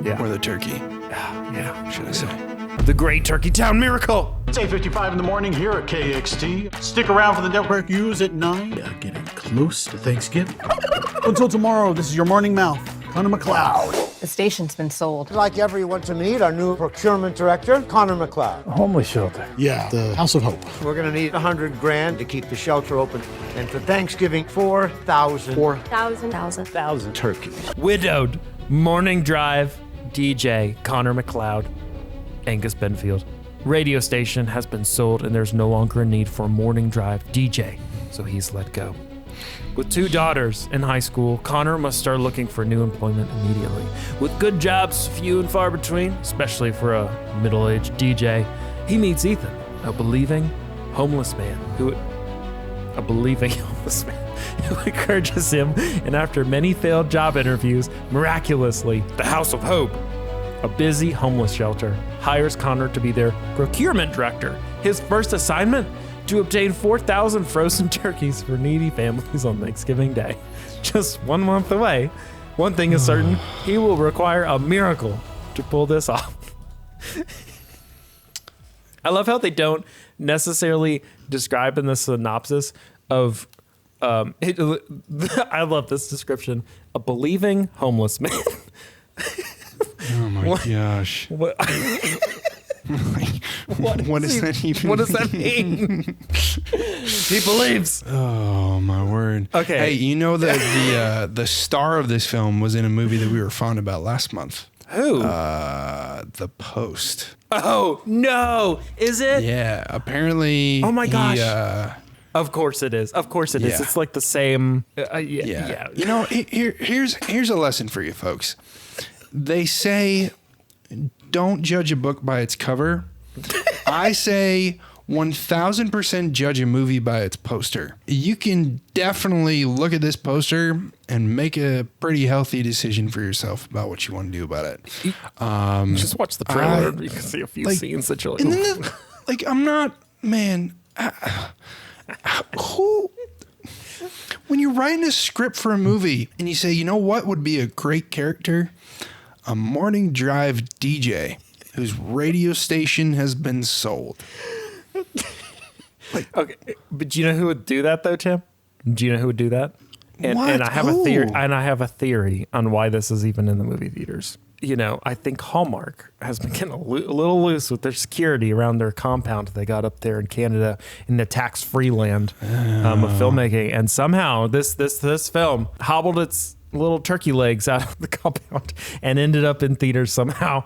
Speaker 1: Yeah.
Speaker 2: Or the turkey.
Speaker 1: Yeah.
Speaker 2: Should I say?
Speaker 1: The Great Turkey Town Miracle.
Speaker 6: It's 8:55 in the morning here at KXT. Stick around for the network news at 9. Getting close to Thanksgiving. Until tomorrow, this is your morning mouth, Connor McLeod.
Speaker 22: The station's been sold.
Speaker 23: I'd like everyone to meet our new procurement director, Connor McLeod.
Speaker 6: A homeless shelter. Yeah, the House of Hope.
Speaker 23: We're going to need $100,000 to keep the shelter open. And for Thanksgiving, 4,000
Speaker 22: turkeys.
Speaker 1: Widowed. Morning Drive. DJ Connor McLeod. Angus Benfield. Radio station has been sold and there's no longer a need for a morning drive DJ, so he's let go. With 2 daughters in high school, Connor must start looking for new employment immediately. With good jobs few and far between, especially for a middle-aged DJ, he meets Ethan, a believing homeless man who encourages him, and after many failed job interviews, miraculously, the House of Hope, a busy homeless shelter, hires Connor to be their procurement director. His first assignment? To obtain 4,000 frozen turkeys for needy families on Thanksgiving Day. Just 1 month away. One thing is certain, he will require a miracle to pull this off. I love how they don't necessarily describe in the synopsis of, I love this description, a believing homeless man.
Speaker 2: Oh my gosh.
Speaker 1: What
Speaker 2: does that even
Speaker 1: What does that mean? He believes.
Speaker 2: Oh my word.
Speaker 1: Okay.
Speaker 2: Hey, you know that the star of this film was in a movie that we were fond about last month.
Speaker 1: Who?
Speaker 2: The Post.
Speaker 1: Oh no. Is it?
Speaker 2: Yeah. Apparently.
Speaker 1: Oh my gosh. Of course it is. Of course it is. It's like the same. Yeah.
Speaker 2: You know, here's a lesson for you folks. They say, don't judge a book by its cover. I say 1000% judge a movie by its poster. You can definitely look at this poster and make a pretty healthy decision for yourself about what you want to do about it.
Speaker 1: Just watch the trailer. You can see a few scenes that you're like,
Speaker 2: and then I'm not, man, who... When you're writing a script for a movie and you say, you know what would be a great character? A morning drive DJ whose radio station has been sold.
Speaker 1: Okay, but do you know who would do that though, Tim? Do you know who would do that? And I have a theory. And I have a theory on why this is even in the movie theaters. You know, I think Hallmark has been getting a little loose with their security around their compound they got up there in Canada in the tax-free land of filmmaking, and somehow this film hobbled its little turkey legs out of the compound and ended up in theaters somehow.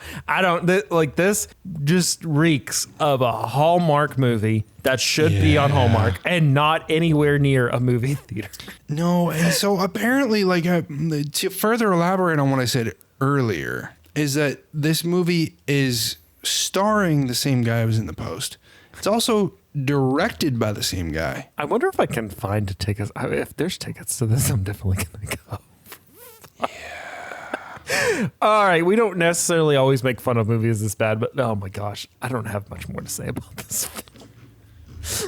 Speaker 1: This just reeks of a Hallmark movie that should be on Hallmark and not anywhere near a movie theater.
Speaker 2: No, and so apparently, to further elaborate on what I said earlier, is that this movie is starring the same guy who was in The Post. It's also directed by the same guy.
Speaker 1: I wonder if I can find tickets. If there's tickets to this, I'm definitely going to go. Yeah. All right. We don't necessarily always make fun of movies this bad, but oh my gosh, I don't have much more to say about this.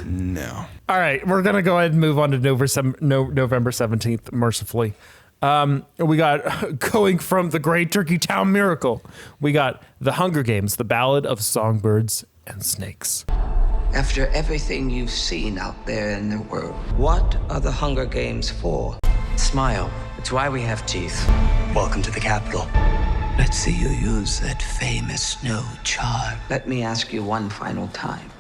Speaker 2: No.
Speaker 1: All right, we're going to go ahead and move on to November 17th, mercifully. We got, going from the Great Turkey Town Miracle, we got The Hunger Games, The Ballad of Songbirds and Snakes.
Speaker 17: After everything you've seen out there in the world, what are the Hunger Games for?
Speaker 14: Smile. It's why we have teeth. Welcome to the capital. Let's see you use that famous snow charm.
Speaker 17: Let me ask you one final time.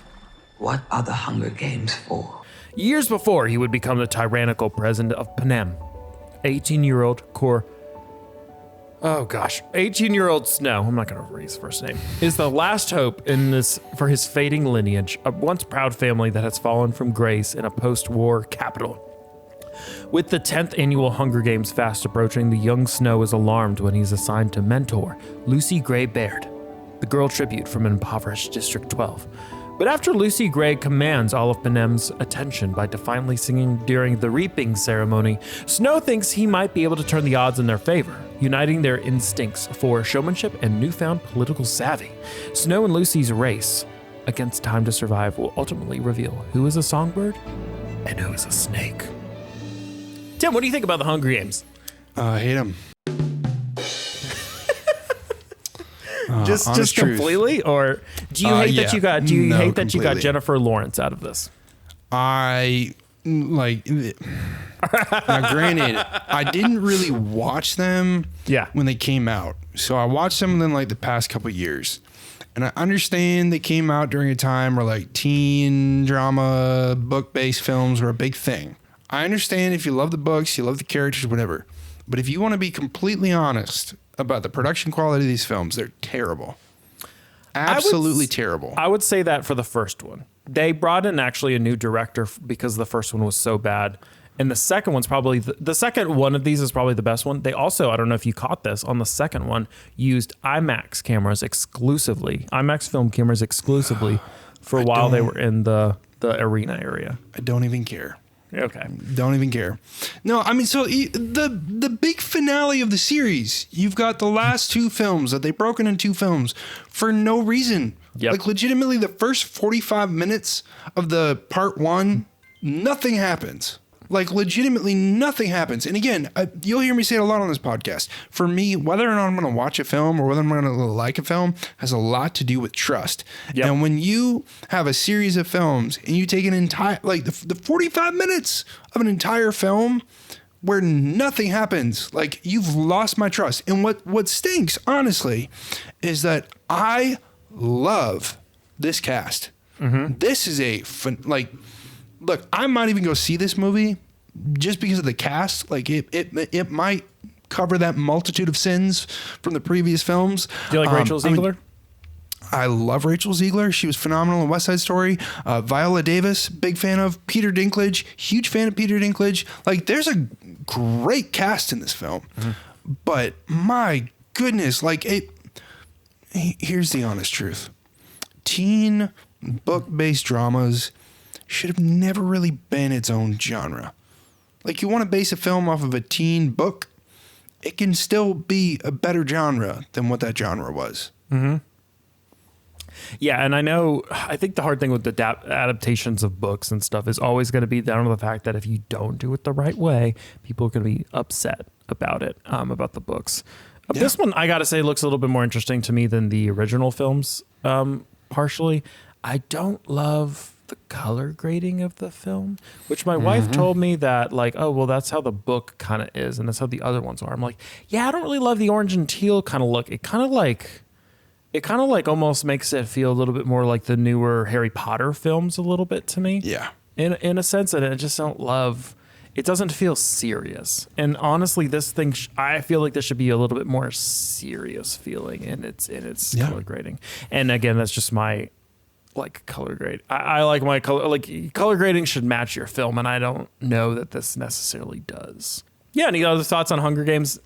Speaker 17: What are the Hunger Games for?
Speaker 1: Years before he would become the tyrannical president of Panem, 18-year-old Snow, I'm not going to read his first name, is the last hope for his fading lineage, a once proud family that has fallen from grace in a post-war capital. With the 10th annual Hunger Games fast approaching, the young Snow is alarmed when he's assigned to mentor Lucy Gray Baird, the girl tribute from impoverished District 12. But after Lucy Gray commands all of Panem's attention by defiantly singing during the reaping ceremony, Snow thinks he might be able to turn the odds in their favor, uniting their instincts for showmanship and newfound political savvy. Snow and Lucy's race against time to survive will ultimately reveal who is a songbird and who is a snake. Tim, what do you think about the Hunger Games?
Speaker 2: I hate them.
Speaker 1: Just completely, or do you hate that you got? Do you hate that you got Jennifer Lawrence out of this?
Speaker 2: I like. Now, granted, I didn't really watch them. When they came out, so I watched some of them like the past couple of years, and I understand they came out during a time where like teen drama, book-based films were a big thing. I understand if you love the books, you love the characters, whatever. But if you want to be completely honest about the production quality of these films, they're terrible. Absolutely terrible.
Speaker 1: I would say that for the first one. They brought in actually a new director because the first one was so bad. And the second one's probably, the second one of these is probably the best one. They also, I don't know if you caught this, on the second one, used IMAX film cameras exclusively for while they were in the arena area.
Speaker 2: I don't even care.
Speaker 1: Okay.
Speaker 2: Don't even care. No, I mean, so the big finale of the series, you've got the last two films that they've broken in two films for no reason.
Speaker 1: Yep.
Speaker 2: Like legitimately the first 45 minutes of the part one, nothing happens. Like legitimately nothing happens. And again, you'll hear me say it a lot on this podcast. For me, whether or not I'm going to watch a film or whether I'm going to like a film has a lot to do with trust. Yep. And when you have a series of films and you take an entire, like the 45 minutes of an entire film where nothing happens, like you've lost my trust. And what stinks, honestly, is that I love this cast. Mm-hmm. This is look, I might even go see this movie just because of the cast. Like it might cover that multitude of sins from the previous films.
Speaker 1: Do you like Rachel Zegler?
Speaker 2: I love Rachel Zegler. She was phenomenal in West Side Story. Viola Davis, big fan of. Peter Dinklage, huge fan of Peter Dinklage. Like there's a great cast in this film, but my goodness, here's the honest truth. Teen book-based dramas should have never really been its own genre. Like you want to base a film off of a teen book, it can still be a better genre than what that genre was.
Speaker 1: Mm-hmm. Yeah, and I think the hard thing with the adaptations of books and stuff is always going to be down to the fact that if you don't do it the right way, people are going to be upset about it, about the books. This one, I got to say, looks a little bit more interesting to me than the original films, partially. I don't love the color grading of the film, which my wife told me that that's how the book kind of is, and that's how the other ones are. I'm like, yeah, I don't really love the orange and teal kind of look. It kind of almost makes it feel a little bit more like the newer Harry Potter films a little bit to me.
Speaker 2: Yeah.
Speaker 1: In a sense, and I just don't love. It doesn't feel serious. And honestly, this thing, I feel like there should be a little bit more serious feeling in its color grading. And again, that's just my color grade. I like my color, color grading should match your film. And I don't know that this necessarily does. Yeah. Any other thoughts on Hunger Games,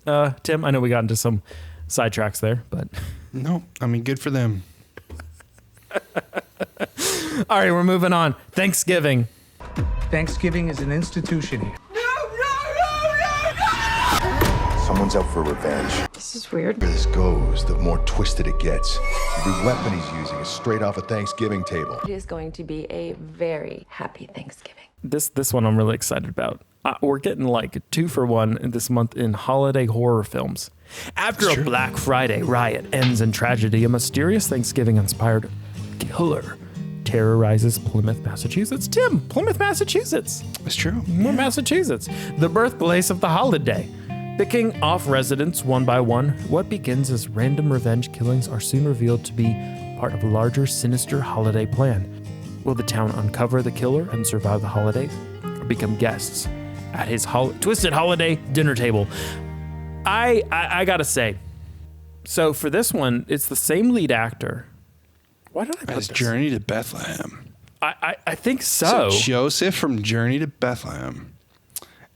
Speaker 1: Tim? I know we got into some sidetracks there, but
Speaker 2: no, I mean, good for them.
Speaker 1: All right, we're moving on. Thanksgiving.
Speaker 3: Thanksgiving is an institution here.
Speaker 9: Someone's out for revenge.
Speaker 20: This is weird.
Speaker 9: The this goes, the more twisted it gets. Every weapon he's using is straight off a Thanksgiving table.
Speaker 16: It is going to be a very happy Thanksgiving.
Speaker 1: This one I'm really excited about. We're getting like a 2-for-1 this month in holiday horror films. After a Black Friday riot ends in tragedy, a mysterious Thanksgiving-inspired killer terrorizes Plymouth, Massachusetts. Tim, Plymouth, Massachusetts.
Speaker 2: It's true.
Speaker 1: Massachusetts, the birthplace of the holiday. Picking off residents one by one, what begins as random revenge killings are soon revealed to be part of a larger, sinister holiday plan. Will the town uncover the killer and survive the holidays, or become guests at his twisted holiday dinner table? I gotta say, so for this one, it's the same lead actor. Why did I put
Speaker 2: As
Speaker 1: this?
Speaker 2: Journey to Bethlehem.
Speaker 1: I think so.
Speaker 2: Joseph from Journey to Bethlehem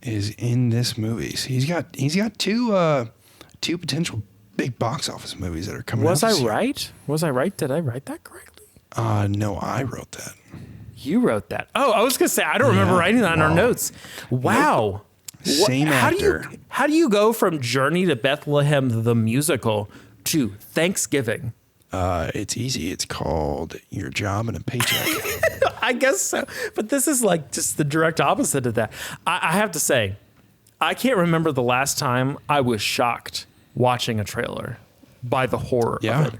Speaker 2: is in this movie. So he's got two potential big box office movies that are coming out.
Speaker 1: Was I right? Was I right? Did I write that correctly?
Speaker 2: No, I wrote that.
Speaker 1: You wrote that. Oh, I was gonna say I don't remember writing that in our notes. Wow.
Speaker 2: Same actor.
Speaker 1: How do you go from Journey to Bethlehem the musical to Thanksgiving?
Speaker 2: It's easy. It's called Your Job and a Paycheck.
Speaker 1: I guess so. But this is like just the direct opposite of that. I have to say, I can't remember the last time I was shocked watching a trailer by the horror of it.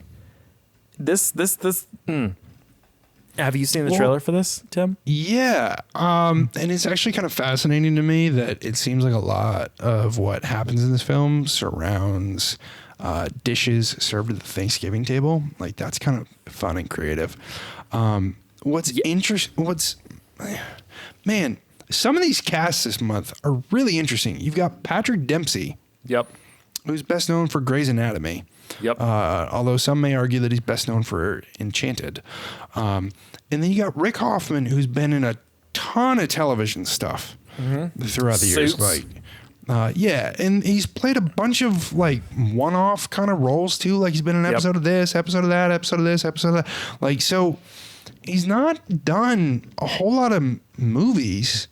Speaker 1: Have you seen the trailer for this, Tim?
Speaker 2: Yeah. And it's actually kind of fascinating to me that it seems like a lot of what happens in this film surrounds dishes served at the Thanksgiving table. Like, that's kind of fun and creative. Man, some of these casts this month are really interesting. You've got Patrick Dempsey.
Speaker 1: Yep.
Speaker 2: Who's best known for Grey's Anatomy.
Speaker 1: Yep.
Speaker 2: Although some may argue that he's best known for Enchanted. And then you got Rick Hoffman, who's been in a ton of television stuff throughout the years.
Speaker 1: Suits.
Speaker 2: And he's played a bunch of like one-off kind of roles too. Like he's been in an episode of this, episode of that, episode of this, episode of that. Like, so he's not done a whole lot of movies.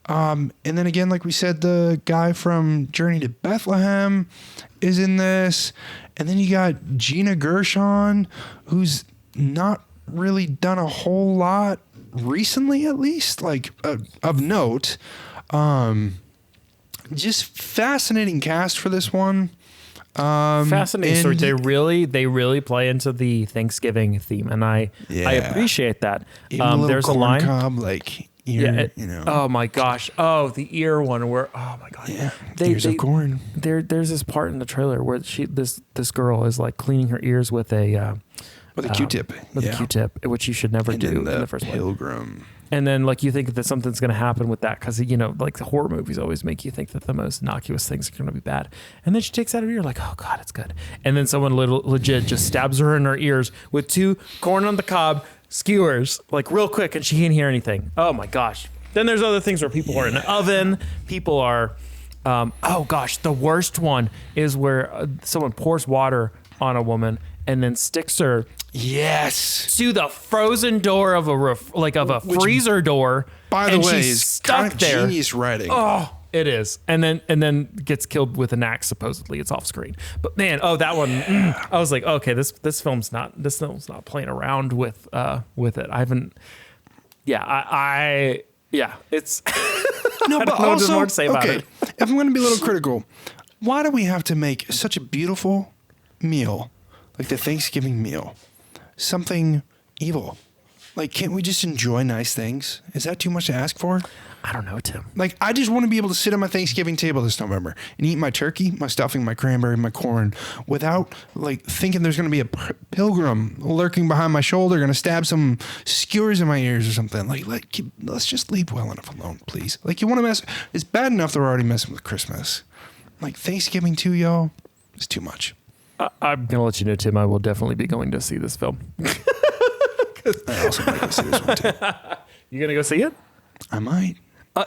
Speaker 2: And then again, like we said, the guy from Journey to Bethlehem is in this. And then you got Gina Gershon, who's not really done a whole lot recently, at least, like of note. Just fascinating cast for this one.
Speaker 1: Fascinating story. They really play into the Thanksgiving theme, and I appreciate that. There's a line,
Speaker 2: cob, like ear,
Speaker 1: Oh my gosh! Oh, the ear one. Where oh my god!
Speaker 2: Yeah, ears of corn.
Speaker 1: There's this part in the trailer where this girl is like cleaning her ears with a
Speaker 2: Q-tip.
Speaker 1: With a Q-tip, which you should never do in the first place.
Speaker 2: Pilgrim.
Speaker 1: And then, like, you think that something's going to happen with that because, like, the horror movies always make you think that the most innocuous things are going to be bad. And then she takes out her ear, like, oh, God, it's good. And then someone legit just stabs her in her ears with 2 corn on the cob skewers, like, real quick, and she can't hear anything. Oh, my gosh. Then there's other things where people are in an oven. People are, the worst one is where someone pours water on a woman and then sticks her to the frozen door of a freezer door.
Speaker 2: By the way,
Speaker 1: she's
Speaker 2: is
Speaker 1: stuck
Speaker 2: kind of
Speaker 1: there.
Speaker 2: Genius writing.
Speaker 1: Oh, it is. And then gets killed with an axe. Supposedly, it's off screen. But man, that one. I was like, okay, this film's not playing around with it. I haven't. Yeah, it's.
Speaker 2: No, but also,
Speaker 1: more to say about it.
Speaker 2: If I'm going to be a little critical, why do we have to make such a beautiful meal, like the Thanksgiving meal, something evil? Like, can't we just enjoy nice things? Is that too much to ask for?
Speaker 1: I don't know, Tim.
Speaker 2: Like, I just want to be able to sit at my Thanksgiving table this November and eat my turkey, my stuffing, my cranberry, my corn, without, like, thinking there's going to be a pilgrim lurking behind my shoulder, going to stab some skewers in my ears or something. Like let's just leave well enough alone, please. Like, you want to mess... It's bad enough they're already messing with Christmas. Like, Thanksgiving too, y'all, it's too much.
Speaker 1: I'm going to let you know, Tim, I will definitely be going to see this film.
Speaker 2: I also might go see this one, too.
Speaker 1: You going to go see it?
Speaker 2: I might.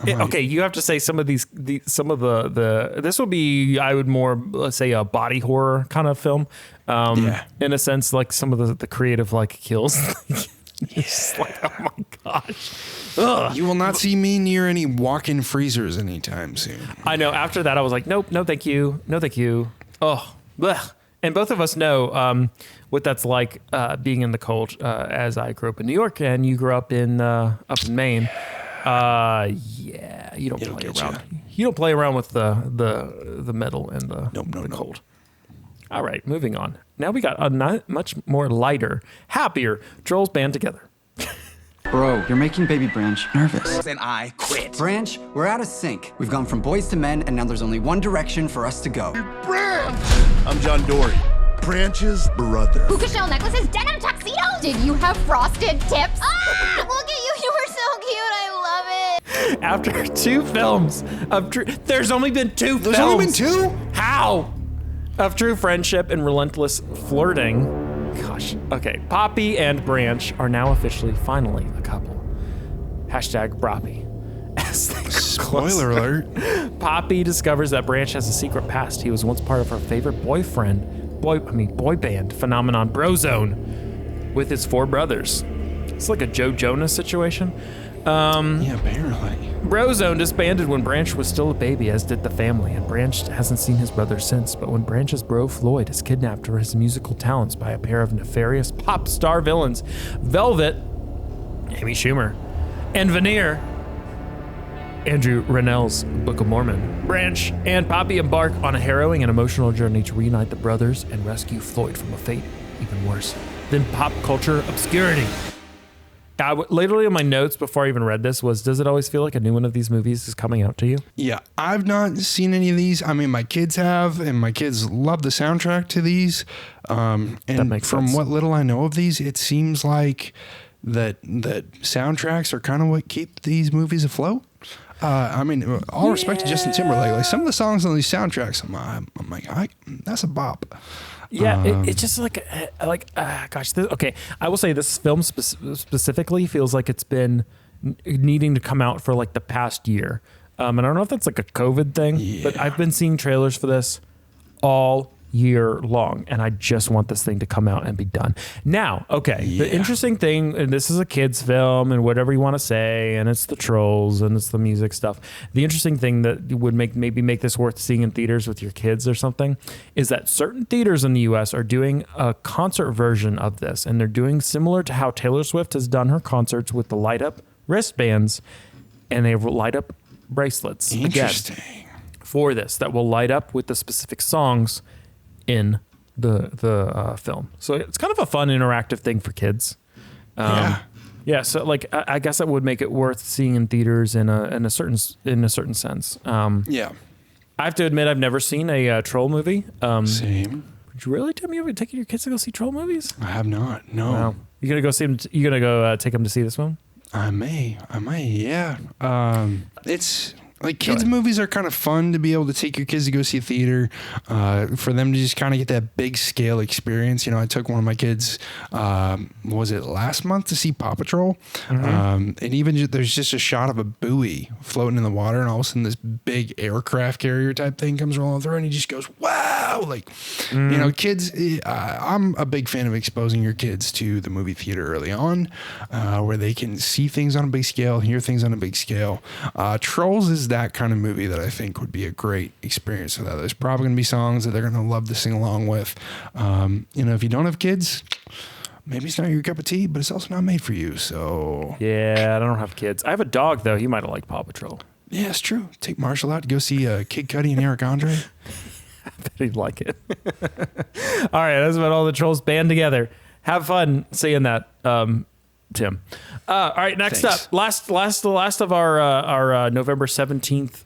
Speaker 1: Okay, you have to say some of the this will be, I would more, let's say, a body horror kind of film. In a sense, like some of the creative like kills. It's like, oh my gosh. Ugh.
Speaker 2: You will not see me near any walk-in freezers anytime soon.
Speaker 1: I know. After that, I was like, nope, no, thank you. No, thank you. Oh, blech. And both of us know what that's like being in the cold. As I grew up in New York and you grew up in Maine. Yeah, you don't play around. You don't play around with the metal and the cold. All right, moving on. Now we got a much more lighter, happier Trolls band together.
Speaker 3: Bro, you're making baby Branch nervous.
Speaker 7: And I quit. Branch, we're out of sync. We've gone from boys to men, and now there's only one direction for us to go.
Speaker 22: Branch! I'm John Dory, Branch's brother.
Speaker 24: Puka shell necklaces, denim tuxedo? Did you have frosted tips? Ah! Look at you, you were so cute, I love it.
Speaker 1: After 2 films of there's only been 2 films.
Speaker 2: There's only been 2?
Speaker 1: How? Of true friendship and relentless flirting. Gosh. Okay. Poppy and Branch are now officially, finally, a couple. #Broppy.
Speaker 2: Spoiler alert.
Speaker 1: Poppy discovers that Branch has a secret past. He was once part of her favorite boy band phenomenon, Brozone, with his 4 brothers. It's like a Joe Jonas situation.
Speaker 2: Yeah, apparently.
Speaker 1: Brozone disbanded when Branch was still a baby, as did the family, and Branch hasn't seen his brother since. But when Branch's bro Floyd is kidnapped for his musical talents by a pair of nefarious pop star villains, Velvet, Amy Schumer, and Veneer, Andrew Rannell's Book of Mormon, Branch and Poppy embark on a harrowing and emotional journey to reunite the brothers and rescue Floyd from a fate even worse than pop culture obscurity. Literally in my notes before I even read this was, does it always feel like a new one of these movies is coming out to you?
Speaker 2: Yeah, I've not seen any of these. I mean, my kids have, and my kids love the soundtrack to these. And
Speaker 1: that makes
Speaker 2: from
Speaker 1: sense.
Speaker 2: what little I know of these, it seems like that soundtracks are kind of what keep these movies afloat. I mean, all respect to Justin Timberlake. Like some of the songs on these soundtracks, I'm like, that's a bop.
Speaker 1: Yeah, it's just gosh. Okay, I will say this film specifically feels like it's been needing to come out for like the past year. And I don't know if that's like a COVID thing, but I've been seeing trailers for this all year long, and I just want this thing to come out and be done. Now, okay, the interesting thing, and this is a kid's film and whatever you want to say, and it's the Trolls and it's the music stuff. The interesting thing that would maybe make this worth seeing in theaters with your kids or something is that certain theaters in the US are doing a concert version of this, and they're doing similar to how Taylor Swift has done her concerts with the light up wristbands, and they light up bracelets.
Speaker 2: Interesting.
Speaker 1: Again, for this that will light up with the specific songs in the film. So it's kind of a fun interactive thing for kids. Yeah. So like, I guess that would make it worth seeing in theaters in a certain sense.
Speaker 2: Yeah.
Speaker 1: I have to admit, I've never seen a troll movie.
Speaker 2: Same.
Speaker 1: Would you really tell me you're taking your kids to go see troll movies?
Speaker 2: I have not. No.
Speaker 1: Wow. You gonna go see them? You gonna go take them to see this one?
Speaker 2: I may. Yeah. It's like kids' movies are kind of fun to be able to take your kids to go see a theater, for them to just kind of get that big scale experience. You know, I took one of my kids, was it last month, to see Paw Patrol? And even there's just a shot of a buoy floating in the water, and all of a sudden this big aircraft carrier type thing comes rolling through, and he just goes, wow! Like, you know, kids, I'm a big fan of exposing your kids to the movie theater early on, where they can see things on a big scale, hear things on a big scale. Trolls is that kind of movie that I think would be a great experience for that. There's probably going to be songs that they're going to love to sing along with. You know, if you don't have kids, maybe it's not your cup of tea, but it's also not made for you. So
Speaker 1: yeah, I don't have kids. I have a dog though. He might have liked Paw Patrol.
Speaker 2: Yeah, it's true. Take Marshall out to go see Kid Cudi and Eric Andre.
Speaker 1: I bet he'd like it. All right, that's about all the Trolls band together. Have fun seeing that, Tim. All right, next up, last of our November 17th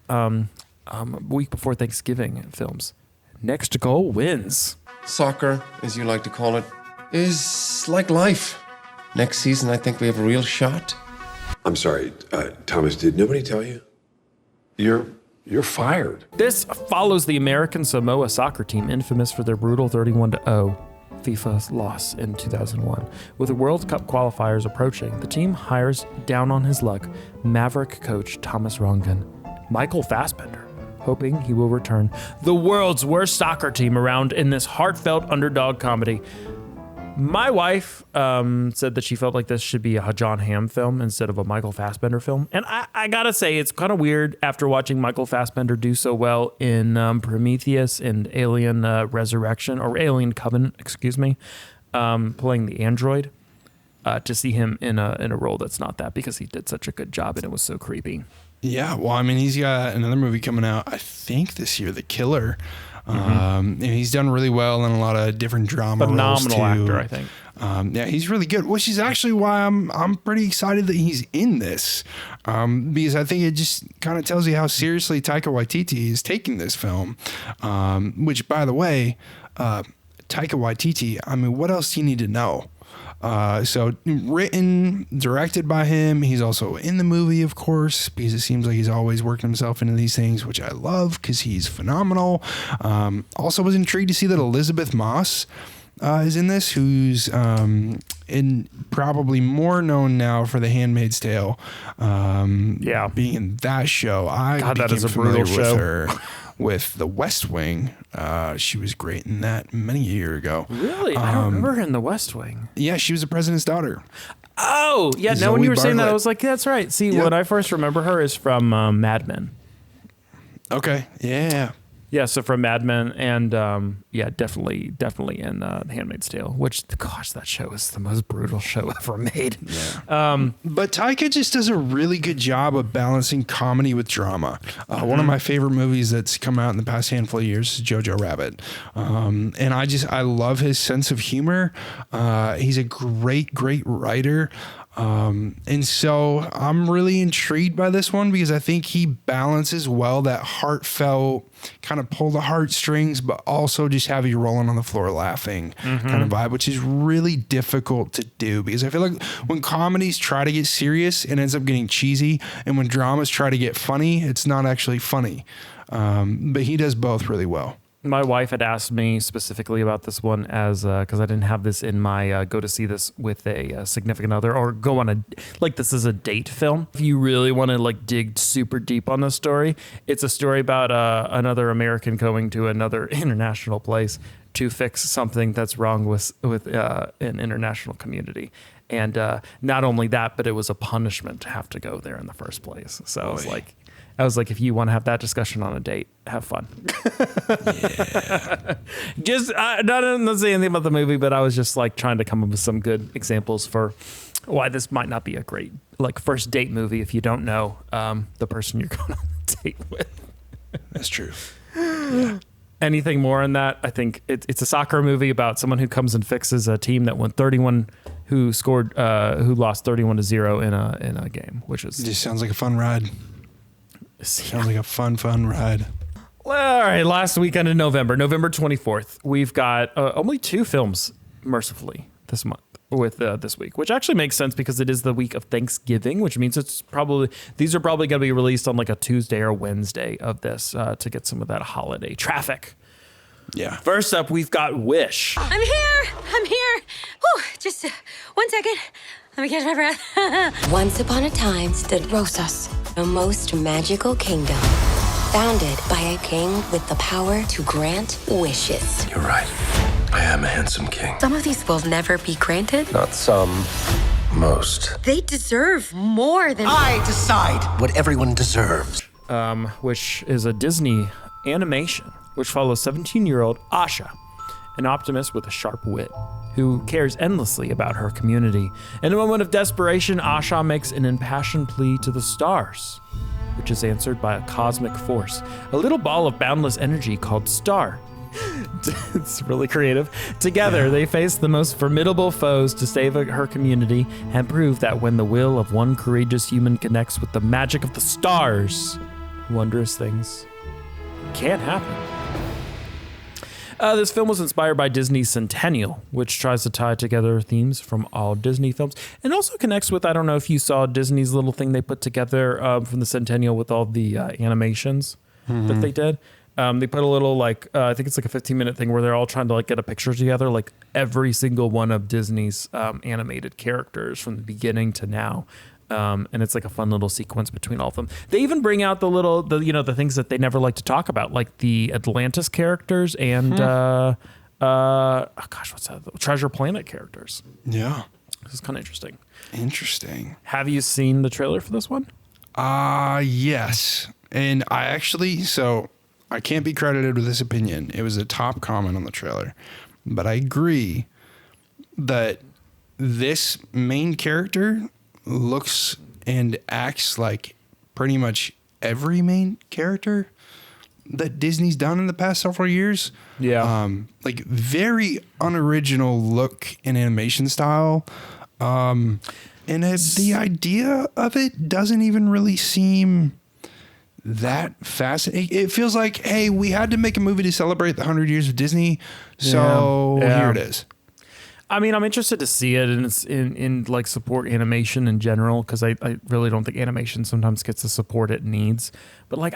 Speaker 1: week before Thanksgiving films. Next Goal Wins.
Speaker 25: Soccer, as you like to call it, is like life. Next season, I think we have a real shot.
Speaker 26: I'm sorry, Thomas, did nobody tell you? You're fired.
Speaker 1: This follows the American Samoa soccer team, infamous for their brutal 31-0 FIFA loss in 2001. With the World Cup qualifiers approaching, the team hires, down on his luck, Maverick coach Thomas Rongen, Michael Fassbender, hoping he will return the world's worst soccer team around in this heartfelt underdog comedy. My wife said that she felt like this should be a John Hamm film instead of a Michael Fassbender film. And I gotta say, it's kind of weird after watching Michael Fassbender do so well in Prometheus and Alien Resurrection, or Alien Covenant, excuse me, playing the android, to see him in a role that's not that, because he did such a good job and it was so creepy.
Speaker 2: Yeah, well, I mean, he's got another movie coming out, I think this year, The Killer. And he's done really well in a lot of different drama roles too.
Speaker 1: Phenomenal actor, I think.
Speaker 2: Yeah, he's really good, which is actually why I'm pretty excited that he's in this, because I think it just kind of tells you how seriously Taika Waititi is taking this film, which, by the way, Taika Waititi, I mean, what else do you need to know? So written, directed by him. He's also in the movie, of course, because it seems like he's always working himself into these things, which I love because he's phenomenal. Also was intrigued to see that Elizabeth Moss is in this, who's in probably more known now for The Handmaid's Tale. Being in that show. I became familiar with her with The West Wing. She was great in that many years ago.
Speaker 1: Really? I don't remember her in The West Wing.
Speaker 2: Yeah, she was the president's daughter.
Speaker 1: Oh, yeah.
Speaker 2: Zoe
Speaker 1: No, when you were saying that, I
Speaker 2: Bartlett.
Speaker 1: was like, that's right. See, what I first remember her is from Mad Men.
Speaker 2: Okay. Yeah.
Speaker 1: Yeah, so from Mad Men, and definitely in The Handmaid's Tale, which, gosh, that show is the most brutal show ever made.
Speaker 2: Yeah. But Taika just does a really good job of balancing comedy with drama. One of my favorite movies that's come out in the past handful of years is Jojo Rabbit. And I love his sense of humor. He's a great writer. And so I'm really intrigued by this one because I think he balances well that heartfelt kind of pull the heartstrings, but also just have you rolling on the floor laughing kind of vibe, which is really difficult to do because I feel like when comedies try to get serious, it ends up getting cheesy. And when dramas try to get funny, it's not actually funny. But he does both really well.
Speaker 1: My wife had asked me specifically about this one as because I didn't have this in my go to see this with a significant other or go on this is a date film. If you really want to dig super deep on the story, it's a story about another American going to another international place to fix something that's wrong with an international community. And not only that, but it was a punishment to have to go there in the first place. So I was like, if you want to have that discussion on a date, have fun. Yeah. Just not saying anything about the movie, but I was just trying to come up with some good examples for why this might not be a great first date movie if you don't know the person you're going on a date with.
Speaker 2: That's true.
Speaker 1: Yeah. Anything more on that? I think it's a soccer movie about someone who comes and fixes a team that won 31, who lost 31-0 in a game, which is
Speaker 2: it just sounds like a fun ride. Sounds like a fun ride.
Speaker 1: Well, all right, last weekend in November 24th, we've got only 2 films, mercifully, this month with this week, which actually makes sense because it is the week of Thanksgiving, which means these are probably going to be released on a Tuesday or Wednesday of this to get some of that holiday traffic.
Speaker 2: Yeah.
Speaker 1: First up, we've got Wish.
Speaker 24: I'm here. Whew, just 1 second. Let me catch my breath.
Speaker 4: Once upon a time stood Rosas, a most magical kingdom, founded by a king with the power to grant wishes.
Speaker 25: You're right. I am a handsome king.
Speaker 4: Some of these will never be granted.
Speaker 25: Not some, most.
Speaker 4: They deserve more than
Speaker 14: I decide what everyone deserves.
Speaker 1: Which is a Disney animation, which follows 17-year-old Asha, an optimist with a sharp wit, who cares endlessly about her community. In a moment of desperation, Asha makes an impassioned plea to the stars, which is answered by a cosmic force, a little ball of boundless energy called Star. It's really creative. Together, they face the most formidable foes to save her community and prove that when the will of one courageous human connects with the magic of the stars, wondrous things can happen. This film was inspired by Disney's Centennial, which tries to tie together themes from all Disney films and also connects with, I don't know if you saw Disney's little thing they put together from the Centennial with all the animations that they did. They put a little I think it's a 15-minute thing where they're all trying to get a picture together, every single one of Disney's animated characters from the beginning to now. And it's a fun little sequence between all of them. They even bring out the things that they never like to talk about, like the Atlantis characters and what's that? Treasure Planet characters.
Speaker 2: Yeah.
Speaker 1: This is kind of interesting.
Speaker 2: Interesting.
Speaker 1: Have you seen the trailer for this one?
Speaker 2: Yes. And I can't be credited with this opinion. It was a top comment on the trailer. But I agree that this main character looks and acts like pretty much every main character that Disney's done in the past several years.
Speaker 1: Yeah.
Speaker 2: Like very unoriginal look and animation style. And the idea of it doesn't even really seem that fascinating. It feels like, hey, we had to make a movie to celebrate the 100 years of Disney. So here it is.
Speaker 1: I mean, I'm interested to see it in like support animation in general, because I really don't think animation sometimes gets the support it needs. But like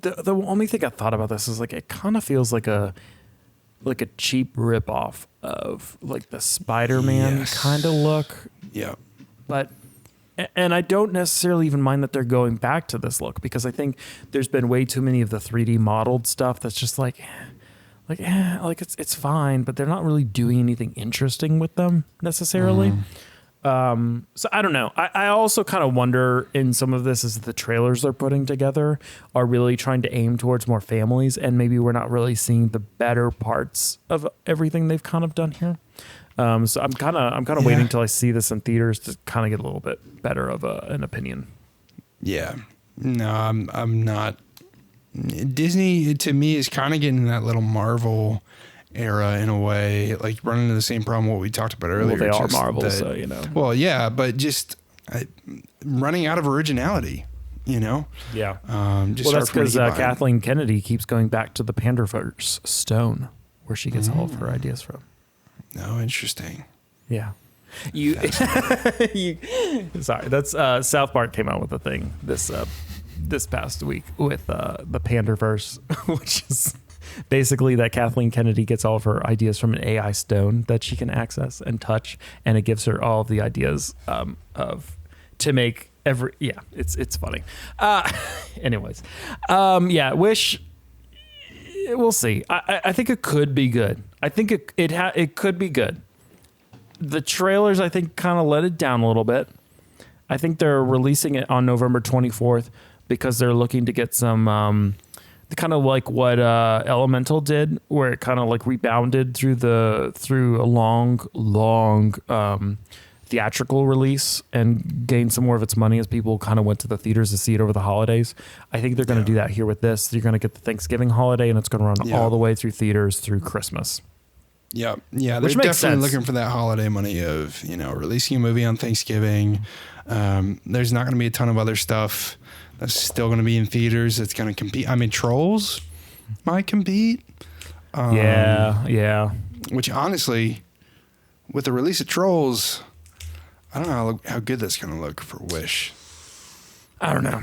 Speaker 1: the only thing I thought about this is like it kind of feels like a cheap ripoff of like the Spider-Man kind of look.
Speaker 2: Yeah.
Speaker 1: And I don't necessarily even mind that they're going back to this look, because I think there's been way too many of the 3D modeled stuff that's just like it's fine, but they're not really doing anything interesting with them necessarily. So I don't know. I also kind of wonder in some of this is the trailers they're putting together are really trying to aim towards more families, and maybe we're not really seeing the better parts of everything they've kind of done here. So I'm kind of waiting till I see this in theaters to kind of get a little bit better of an opinion.
Speaker 2: Yeah. No, I'm not. Disney to me is kind of getting that little Marvel era in a way, like running into the same problem what we talked about earlier.
Speaker 1: Well, they are Marvel, so you know.
Speaker 2: Well, yeah, but just running out of originality, you know.
Speaker 1: Yeah.
Speaker 2: Just
Speaker 1: that's because Kathleen Kennedy keeps going back to the Panderverse stone, where she gets all of her ideas from.
Speaker 2: Oh, interesting.
Speaker 1: Yeah. Sorry, that's South Park came out with a thing this past week with the Panderverse, which is basically that Kathleen Kennedy gets all of her ideas from an AI stone that she can access and touch, and it gives her all of the ideas to make every. Yeah, it's funny. Anyways, Wish. We'll see. I think it could be good. I think it could be good. The trailers, I think, kind of let it down a little bit. I think they're releasing it on November 24th because they're looking to get some, kind of like what Elemental did, where it kind of like rebounded through a long theatrical release and gained some more of its money as people kind of went to the theaters to see it over the holidays. I think they're going to do that here with this. You're going to get the Thanksgiving holiday, and it's going to run all the way through theaters through Christmas.
Speaker 2: Yeah. They're definitely looking for that holiday money of, releasing a movie on Thanksgiving. There's not going to be a ton of other stuff that's still going to be in theaters. It's going to compete. I mean, Trolls might compete.
Speaker 1: Yeah.
Speaker 2: Which honestly, with the release of Trolls, I don't know how good that's going to look for Wish.
Speaker 1: I don't know.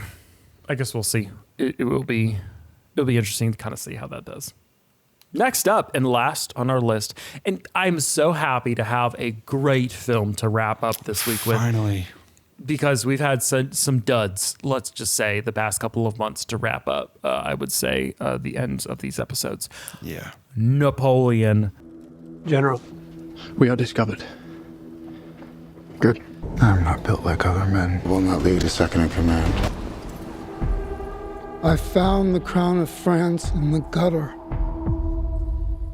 Speaker 1: I guess we'll see. It'll be interesting to kind of see how that does. Next up and last on our list, and I'm so happy to have a great film to wrap up this week with.
Speaker 2: Finally.
Speaker 1: Because we've had some duds, let's just say, the past couple of months to wrap up, I would say, the ends of these episodes.
Speaker 2: Yeah.
Speaker 1: Napoleon.
Speaker 5: General, we are discovered.
Speaker 8: Good. I'm not built like other men. Will not lead a second in command.
Speaker 19: I found the crown of France in the gutter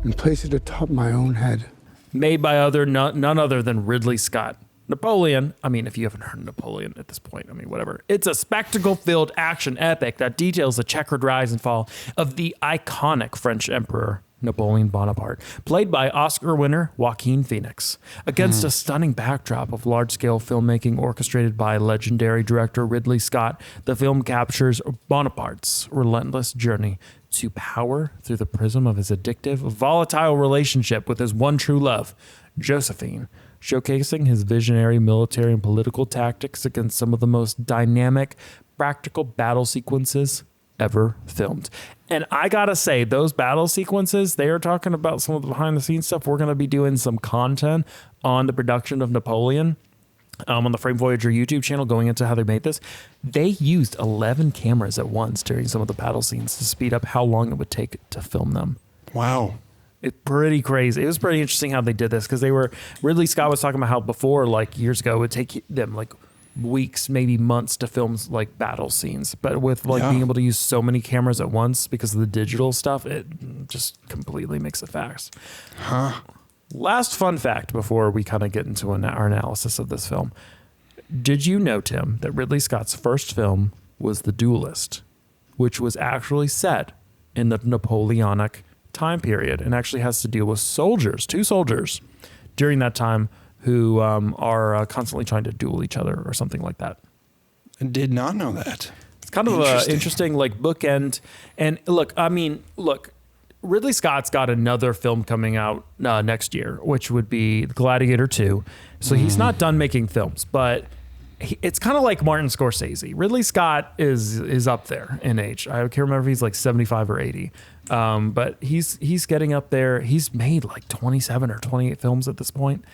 Speaker 19: and placed it atop my own head.
Speaker 1: Made by none other than Ridley Scott. Napoleon, I mean, if you haven't heard of Napoleon at this point, I mean, whatever. It's a spectacle-filled action epic that details the checkered rise and fall of the iconic French emperor, Napoleon Bonaparte, played by Oscar winner Joaquin Phoenix. Against a stunning backdrop of large-scale filmmaking orchestrated by legendary director Ridley Scott, the film captures Bonaparte's relentless journey to power through the prism of his addictive, volatile relationship with his one true love, Josephine, showcasing his visionary military and political tactics against some of the most dynamic, practical battle sequences ever filmed. And I gotta say, those battle sequences, they are talking about some of the behind the scenes stuff. We're gonna be doing some content on the production of Napoleon on the Frame Voyager YouTube channel, going into how they made this. They used 11 cameras at once during some of the battle scenes to speed up how long it would take to film them.
Speaker 2: Wow.
Speaker 1: It's pretty crazy. It was pretty interesting how they did this because Ridley Scott was talking about how before, like years ago, it would take them like weeks, maybe months to film like battle scenes. But with like being able to use so many cameras at once because of the digital stuff, it just completely makes it fast.
Speaker 2: Huh.
Speaker 1: Last fun fact before we kind of get into our analysis of this film. Did you know, Tim, that Ridley Scott's first film was The Duelist, which was actually set in the Napoleonic time period and actually has to deal with two soldiers during that time who are constantly trying to duel each other or something like that.
Speaker 2: I did not know that.
Speaker 1: It's kind of an interesting like bookend. And look, Ridley Scott's got another film coming out next year, which would be Gladiator 2. So he's not done making films, but it's kind of like Martin Scorsese. Ridley Scott is up there in age. I can't remember if he's like 75 or 80. But he's getting up there. He's made like 27 or 28 films at this point.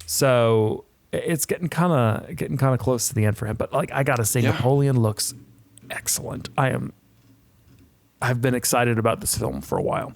Speaker 1: So it's getting kind of close to the end for him. But like I gotta say, Napoleon looks excellent. I've been excited about this film for a while.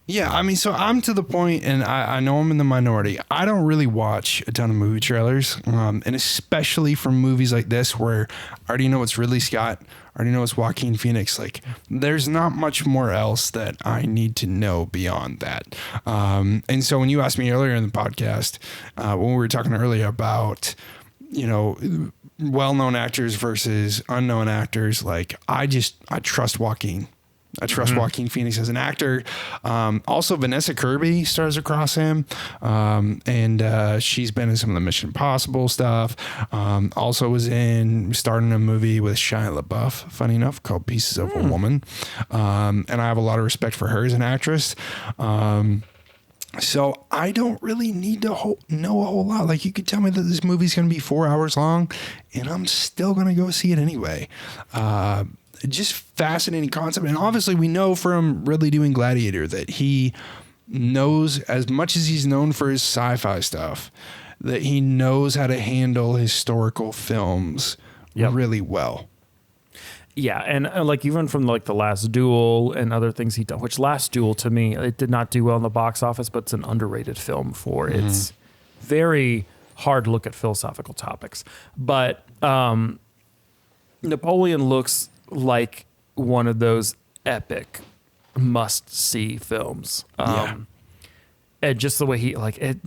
Speaker 2: Yeah, I mean, so I'm to the point, and I know I'm in the minority. I don't really watch a ton of movie trailers, and especially for movies like this where I already know it's Ridley Scott, I already know it's Joaquin Phoenix. Like, there's not much more else that I need to know beyond that. And so when you asked me earlier in the podcast, when we were talking earlier about, well-known actors versus unknown actors, like I trust Joaquin. I trust Joaquin Phoenix as an actor. Also, Vanessa Kirby stars across him. And she's been in some of the Mission Impossible stuff. Also was starred in a movie with Shia LaBeouf, funny enough, called Pieces of a Woman. And I have a lot of respect for her as an actress. So I don't really need to know a whole lot. Like, you could tell me that this movie's going to be 4 hours long, and I'm still going to go see it anyway. Just fascinating concept. And obviously we know from Ridley doing Gladiator that he knows, as much as he's known for his sci-fi stuff, that he knows how to handle historical films really well.
Speaker 1: Yeah, and like even from like The Last Duel and other things he done, which Last Duel to me, it did not do well in the box office, but it's an underrated film for its very hard look at philosophical topics. But Napoleon looks like one of those epic must-see films. And just the way he like it,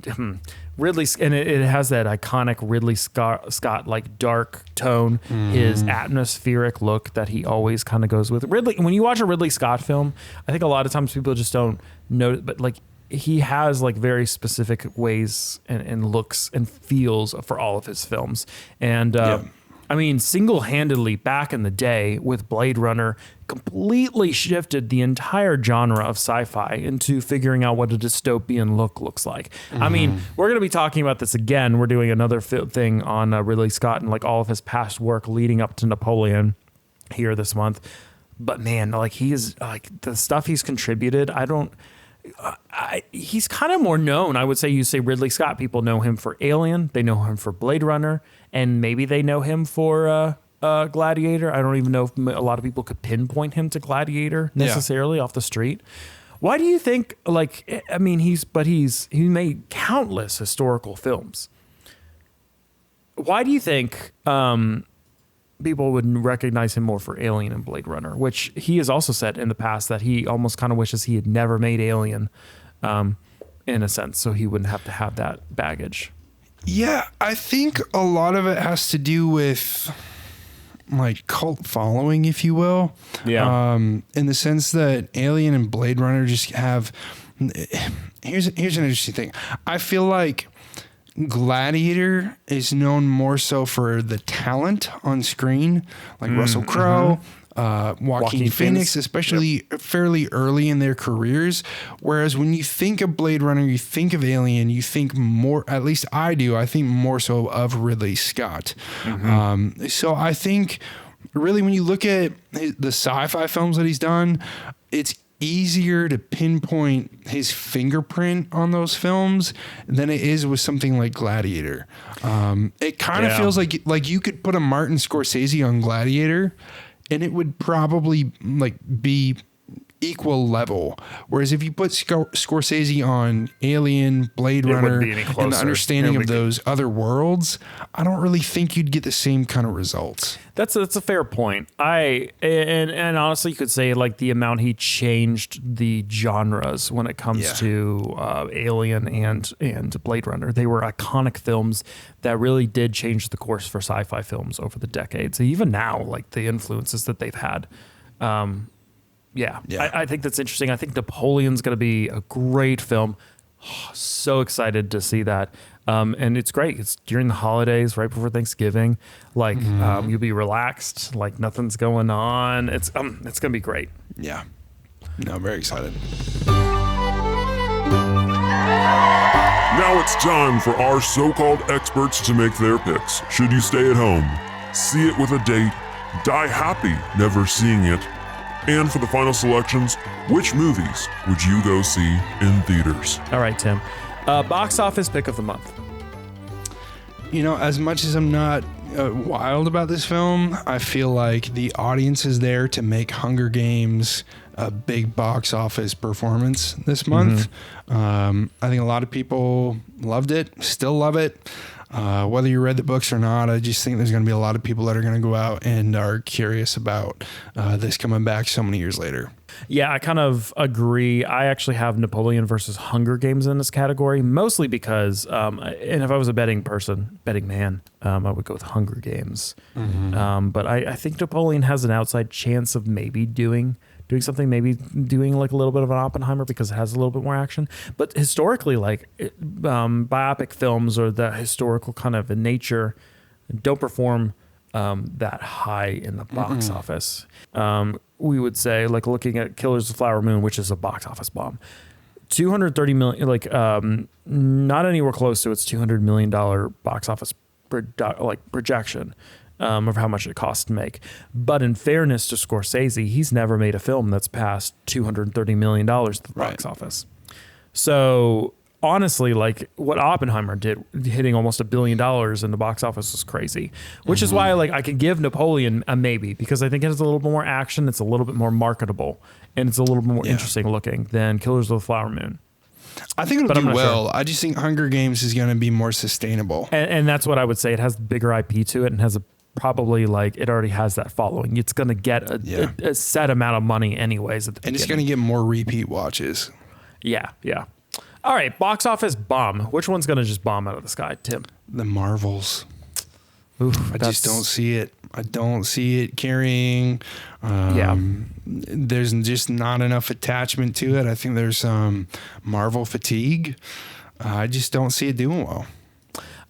Speaker 1: Ridley, and it has that iconic Ridley Scott like dark tone, his atmospheric look that he always kind of goes with. Ridley, when you watch a Ridley Scott film, I think a lot of times people just don't know, but like he has like very specific ways and looks and feels for all of his films. And I mean, single-handedly back in the day with Blade Runner, completely shifted the entire genre of sci-fi into figuring out what a dystopian look looks like. I mean, we're going to be talking about this again. We're doing another thing on Ridley Scott and like all of his past work leading up to Napoleon here this month. But man, like he is like the stuff he's contributed. He's kind of more known. I would say you say Ridley Scott, people know him for Alien. They know him for Blade Runner. And maybe they know him for Gladiator. I don't even know if a lot of people could pinpoint him to Gladiator necessarily off the street. Why do you think, like, I mean, he made countless historical films. Why do you think people would recognize him more for Alien and Blade Runner, which he has also said in the past that he almost kind of wishes he had never made Alien in a sense, so he wouldn't have to have that baggage.
Speaker 2: Yeah, I think a lot of it has to do with like cult following, if you will. Yeah. In the sense that Alien and Blade Runner just have. Here's an interesting thing. I feel like Gladiator is known more so for the talent on screen, like Russell Crowe. Joaquin Phoenix, especially fairly early in their careers. Whereas when you think of Blade Runner, you think of Alien, you think more, at least I do, I think more so of Ridley Scott. So I think really when you look at the sci-fi films that he's done, it's easier to pinpoint his fingerprint on those films than it is with something like Gladiator. It kind of feels like you could put a Martin Scorsese on Gladiator and it would probably like be equal level. Whereas if you put Scorsese on Alien, Blade Runner, and the understanding of those other worlds, I don't really think you'd get the same kind of results.
Speaker 1: That's a fair point. And honestly, you could say like the amount he changed the genres when it comes to Alien and Blade Runner. They were iconic films that really did change the course for sci-fi films over the decades. Even now, like the influences that they've had. I think that's interesting. I think Napoleon's going to be a great film. Oh, so excited to see that. And it's great. It's during the holidays, right before Thanksgiving. Like you'll be relaxed, like nothing's going on. It's going to be great.
Speaker 2: Yeah. No, I'm very excited.
Speaker 10: Now it's time for our so-called experts to make their picks. Should you stay at home, see it with a date, die happy never seeing it? And for the final selections, which movies would you go see in theaters?
Speaker 1: All right, Tim. Box office pick of the month.
Speaker 2: You know, as much as I'm not wild about this film, I feel like the audience is there to make Hunger Games a big box office performance this month. I think a lot of people loved it, still love it. Whether you read the books or not, I just think there's going to be a lot of people that are going to go out and are curious about this coming back so many years later.
Speaker 1: Yeah, I kind of agree. I actually have Napoleon versus Hunger Games in this category, mostly because, and if I was a betting man, I would go with Hunger Games. But I think Napoleon has an outside chance of maybe doing something, maybe doing like a little bit of an Oppenheimer because it has a little bit more action. But historically, like biopic films or the historical kind of in nature don't perform that high in the box office. We would say, like looking at Killers of the Flower Moon, which is a box office bomb, 230 million, like not anywhere close to its $200 million box office projection. Of how much it costs to make. But in fairness to Scorsese, he's never made a film that's passed $230 million at the box office. So honestly, like what Oppenheimer did, hitting almost $1 billion in the box office was crazy, which is why like I could give Napoleon a maybe, because I think it has a little bit more action. It's a little bit more marketable and it's a little bit more interesting looking than Killers of the Flower Moon.
Speaker 2: I think it'll do well. Sure. I just think Hunger Games is going to be more sustainable.
Speaker 1: And that's what I would say. It has bigger IP to it and has probably like it already has that following. It's going to get a set amount of money anyways at the beginning.
Speaker 2: It's going to get more repeat watches.
Speaker 1: Yeah. All right, box office bomb. Which one's going to just bomb out of the sky, Tim?
Speaker 2: The Marvels.
Speaker 1: Oof,
Speaker 2: I just don't see it. I don't see it carrying. There's just not enough attachment to it. I think there's some Marvel fatigue. I just don't see it doing well.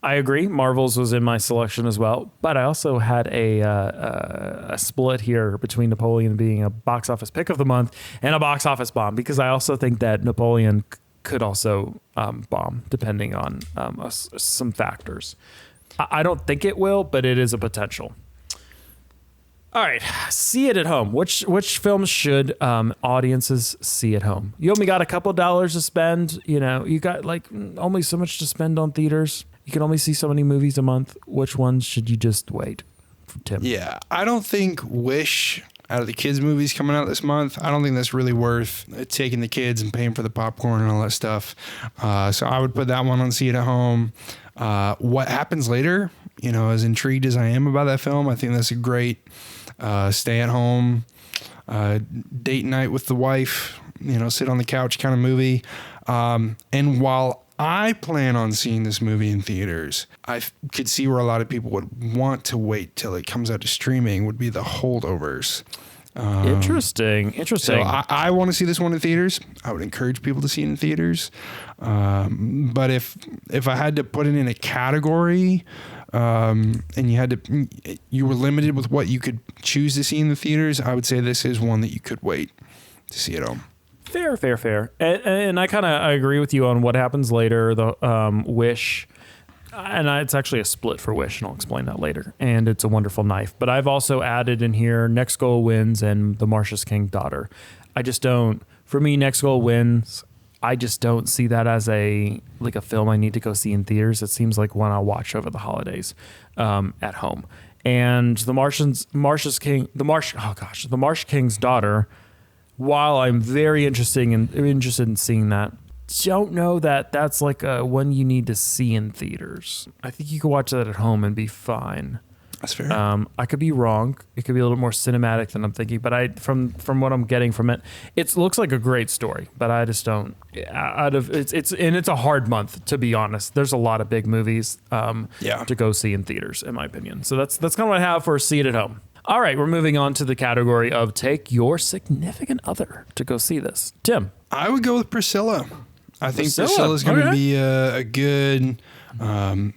Speaker 1: I agree. Marvels was in my selection as well, but I also had a split here between Napoleon being a box office pick of the month and a box office bomb, because I also think that Napoleon could also bomb depending on some factors. I don't think it will, but it is a potential. All right, see it at home. Which films should audiences see at home? You only got a couple dollars to spend. You know, you got like only so much to spend on theaters. You can only see so many movies a month. Which ones should you just wait for, Tim?
Speaker 2: Yeah, I don't think Wish, out of the kids' movies coming out this month, I don't think that's really worth taking the kids and paying for the popcorn and all that stuff. So I would put that one on See It at Home. What Happens Later, you know, as intrigued as I am about that film, I think that's a great stay at home, date night with the wife, you know, sit on the couch kind of movie. And while I plan on seeing this movie in theaters, I could see where a lot of people would want to wait till it comes out to streaming, would be The Holdovers.
Speaker 1: Interesting.
Speaker 2: So I want to see this one in theaters. I would encourage people to see it in theaters. But if I had to put it in a category, and you were limited with what you could choose to see in the theaters, I would say this is one that you could wait to see at home.
Speaker 1: Fair. And I agree with you on What Happens Later, the Wish. And it's actually a split for Wish, and I'll explain that later. And It's a Wonderful Knife. But I've also added in here Next Goal Wins and The Marsh's King's Daughter. For me, Next Goal Wins, I just don't see that as a film I need to go see in theaters. It seems like one I'll watch over the holidays at home. And The Marsh King's Daughter while I'm very interested in seeing that, don't know that that's like a one you need to see in theaters. I think you could watch that at home and be fine.
Speaker 2: That's fair.
Speaker 1: I could be wrong. It could be a little more cinematic than I'm thinking, but from what I'm getting from it, it looks like a great story. But I just don't. It's a hard month, to be honest. There's a lot of big movies to go see in theaters, in my opinion. So that's kind of what I have for see it at home. All right, we're moving on to the category of take your significant other to go see this. Tim,
Speaker 2: I would go with Priscilla. I think Priscilla's going to be a good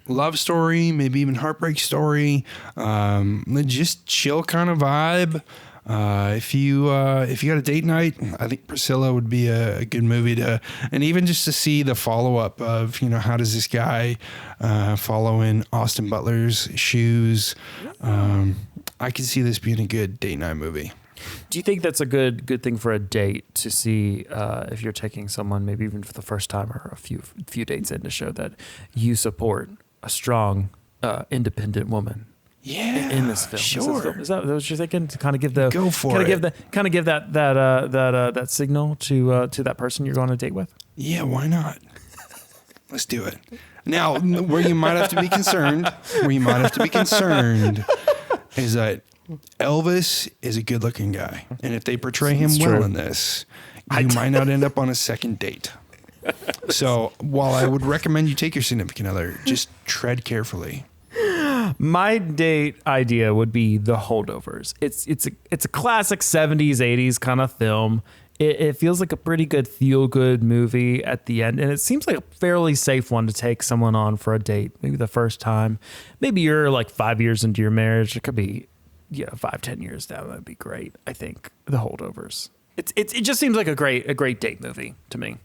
Speaker 2: love story, maybe even heartbreak story. Just chill kind of vibe. If you got a date night, I think Priscilla would be a good movie and even just to see the follow up of, how does this guy follow in Austin Butler's shoes. I could see this being a good date night movie.
Speaker 1: Do you think that's a good thing for a date to see if you're taking someone maybe even for the first time or a few dates in to show that you support a strong, independent woman?
Speaker 2: Yeah,
Speaker 1: in this film.
Speaker 2: Sure.
Speaker 1: Is that what you're thinking? To kind of give the
Speaker 2: go for it.
Speaker 1: Give that signal to that person you're going on a date with.
Speaker 2: Yeah, why not? Let's do it. Now, where you might have to be concerned is that Elvis is a good-looking guy, and if they portray him well in this, you might not end up on a second date. So, while I would recommend you take your significant other, just tread carefully.
Speaker 1: My date idea would be The Holdovers. It's a classic 70s, 80s kind of film. It feels like a pretty good feel-good movie at the end, and it seems like a fairly safe one to take someone on for a date, maybe the first time. Maybe you're like 5 years into your marriage. It could be 5-10 years down. That'd be great. I think The Holdovers. It just seems like a great date movie to me.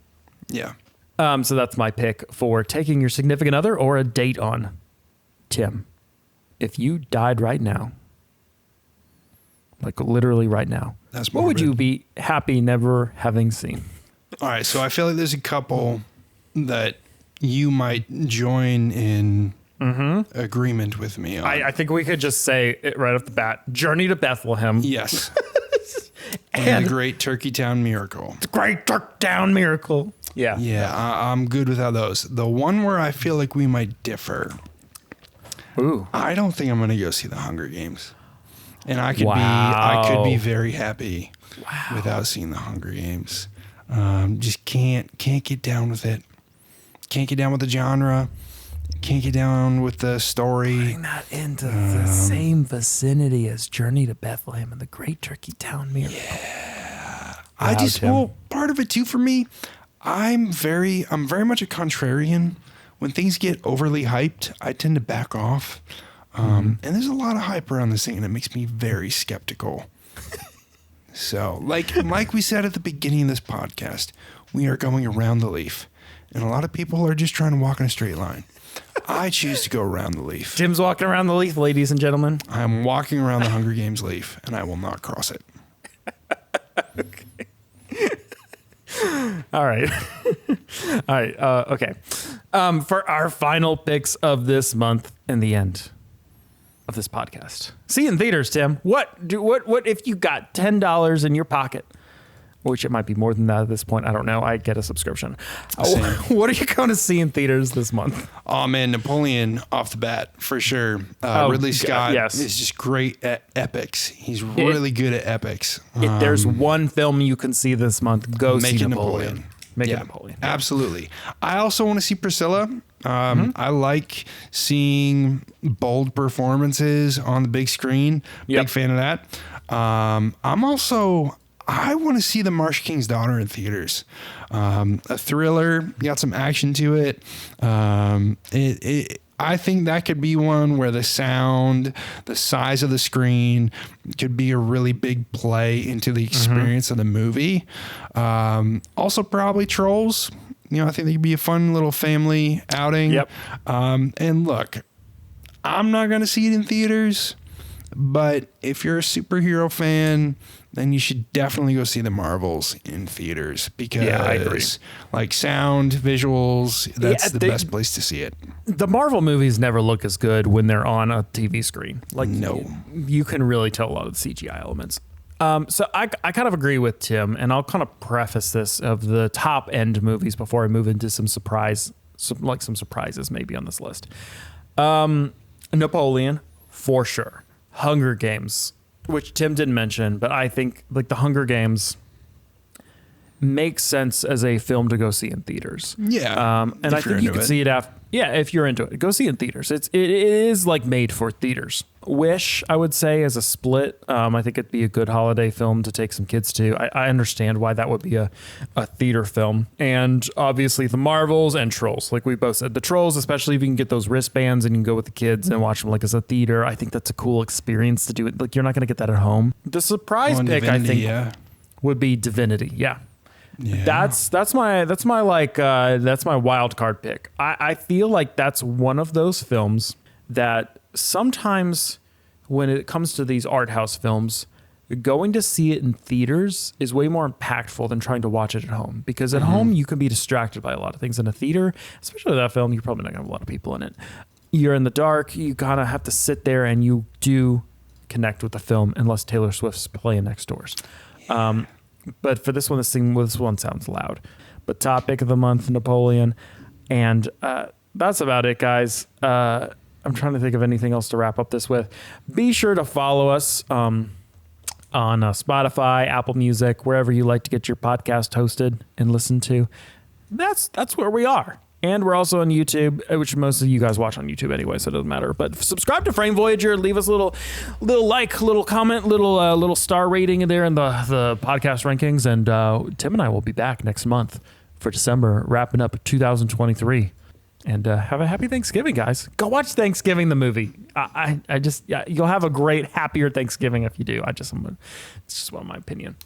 Speaker 2: Yeah.
Speaker 1: So that's my pick for taking your significant other or a date on. Tim, if you died right now, like literally right now, what would you be happy never having seen?
Speaker 2: All right, so I feel like there's a couple that you might join in agreement with me on.
Speaker 1: I think we could just say it right off the bat. Journey to Bethlehem.
Speaker 2: Yes. and the Great Turkey Town Miracle.
Speaker 1: The Great Turkey Town Miracle. Yeah.
Speaker 2: Yeah, I'm good without those. The one where I feel like we might differ.
Speaker 1: Ooh.
Speaker 2: I don't think I'm going to go see The Hunger Games. And I could be very happy without seeing The Hunger Games. Just can't get down with it. Can't get down with the genre. Can't get down with the story.
Speaker 1: Bring that into the same vicinity as Journey to Bethlehem and the Great Turkey Town Miracle.
Speaker 2: Yeah. Part of it too for me, I'm very much a contrarian. When things get overly hyped, I tend to back off. And there's a lot of hype around this thing, and it makes me very skeptical. So, like we said at the beginning of this podcast, we are going around the leaf. And a lot of people are just trying to walk in a straight line. I choose to go around the leaf.
Speaker 1: Tim's walking around the leaf, ladies and gentlemen.
Speaker 2: I'm walking around the Hunger Games leaf, and I will not cross it.
Speaker 1: All right. All right. Okay. For our final picks of this month and the end of this podcast. See you in theaters, Tim. What if you got $10 in your pocket? Which it might be more than that at this point. I don't know. I get a subscription. What are you going to see in theaters this month?
Speaker 2: Oh, man, Napoleon off the bat, for sure. Ridley Scott is just great at epics. He's really good at epics.
Speaker 1: If there's one film you can see this month, go see Napoleon. Make it Napoleon.
Speaker 2: Yeah. Absolutely. I also want to see Priscilla. I like seeing bold performances on the big screen. Big fan of that. I want to see The Marsh King's Daughter in theaters. A thriller, got some action to it. I think that could be one where the sound, the size of the screen could be a really big play into the experience of the movie. Also probably Trolls. I think they could be a fun little family outing.
Speaker 1: Yep.
Speaker 2: And look, I'm not going to see it in theaters, but if you're a superhero fan, then you should definitely go see the Marvels in theaters because
Speaker 1: I agree.
Speaker 2: Like sound, visuals, that's the best place to see it.
Speaker 1: The Marvel movies never look as good when they're on a TV screen.
Speaker 2: No.
Speaker 1: You can really tell a lot of the CGI elements So I kind of agree with Tim, and I'll kind of preface this of the top end movies before I move into some surprises maybe on this list. Napoleon, for sure. Hunger Games, which Tim didn't mention, but I think like the Hunger Games makes sense as a film to go see in theaters.
Speaker 2: Yeah.
Speaker 1: And I think you can see it after. Yeah, if you're into it, go see it in theaters. It is like made for theaters. Wish, I would say, as a split. I think it'd be a good holiday film to take some kids to. I understand why that would be a theater film. And obviously the Marvels and Trolls. Like we both said, the Trolls, especially if you can get those wristbands and you can go with the kids and watch them like as a theater. I think that's a cool experience to do it. Like you're not going to get that at home. The surprise pick, Divinity, I think, would be Divinity. Yeah. Yeah. That's my wild card pick. I feel like that's one of those films that sometimes when it comes to these art house films, going to see it in theaters is way more impactful than trying to watch it at home, because at home you can be distracted by a lot of things. In a theater, especially that film, you're probably not gonna have a lot of people in it. You're in the dark, you kind of have to sit there and you do connect with the film unless Taylor Swift's playing next doors. But for this one, this one sounds loud. But top pick of the month, Napoleon. And that's about it, guys. I'm trying to think of anything else to wrap up this with. Be sure to follow us on Spotify, Apple Music, wherever you like to get your podcast hosted and listened to. That's where we are. And we're also on YouTube, which most of you guys watch on YouTube anyway, so it doesn't matter. But subscribe to Frame Voyager, leave us a little like, little comment, little star rating in there in the podcast rankings. And Tim and I will be back next month for December, wrapping up 2023. And have a happy Thanksgiving, guys. Go watch Thanksgiving, the movie. You'll have a great, happier Thanksgiving if you do. It's just one of my opinion.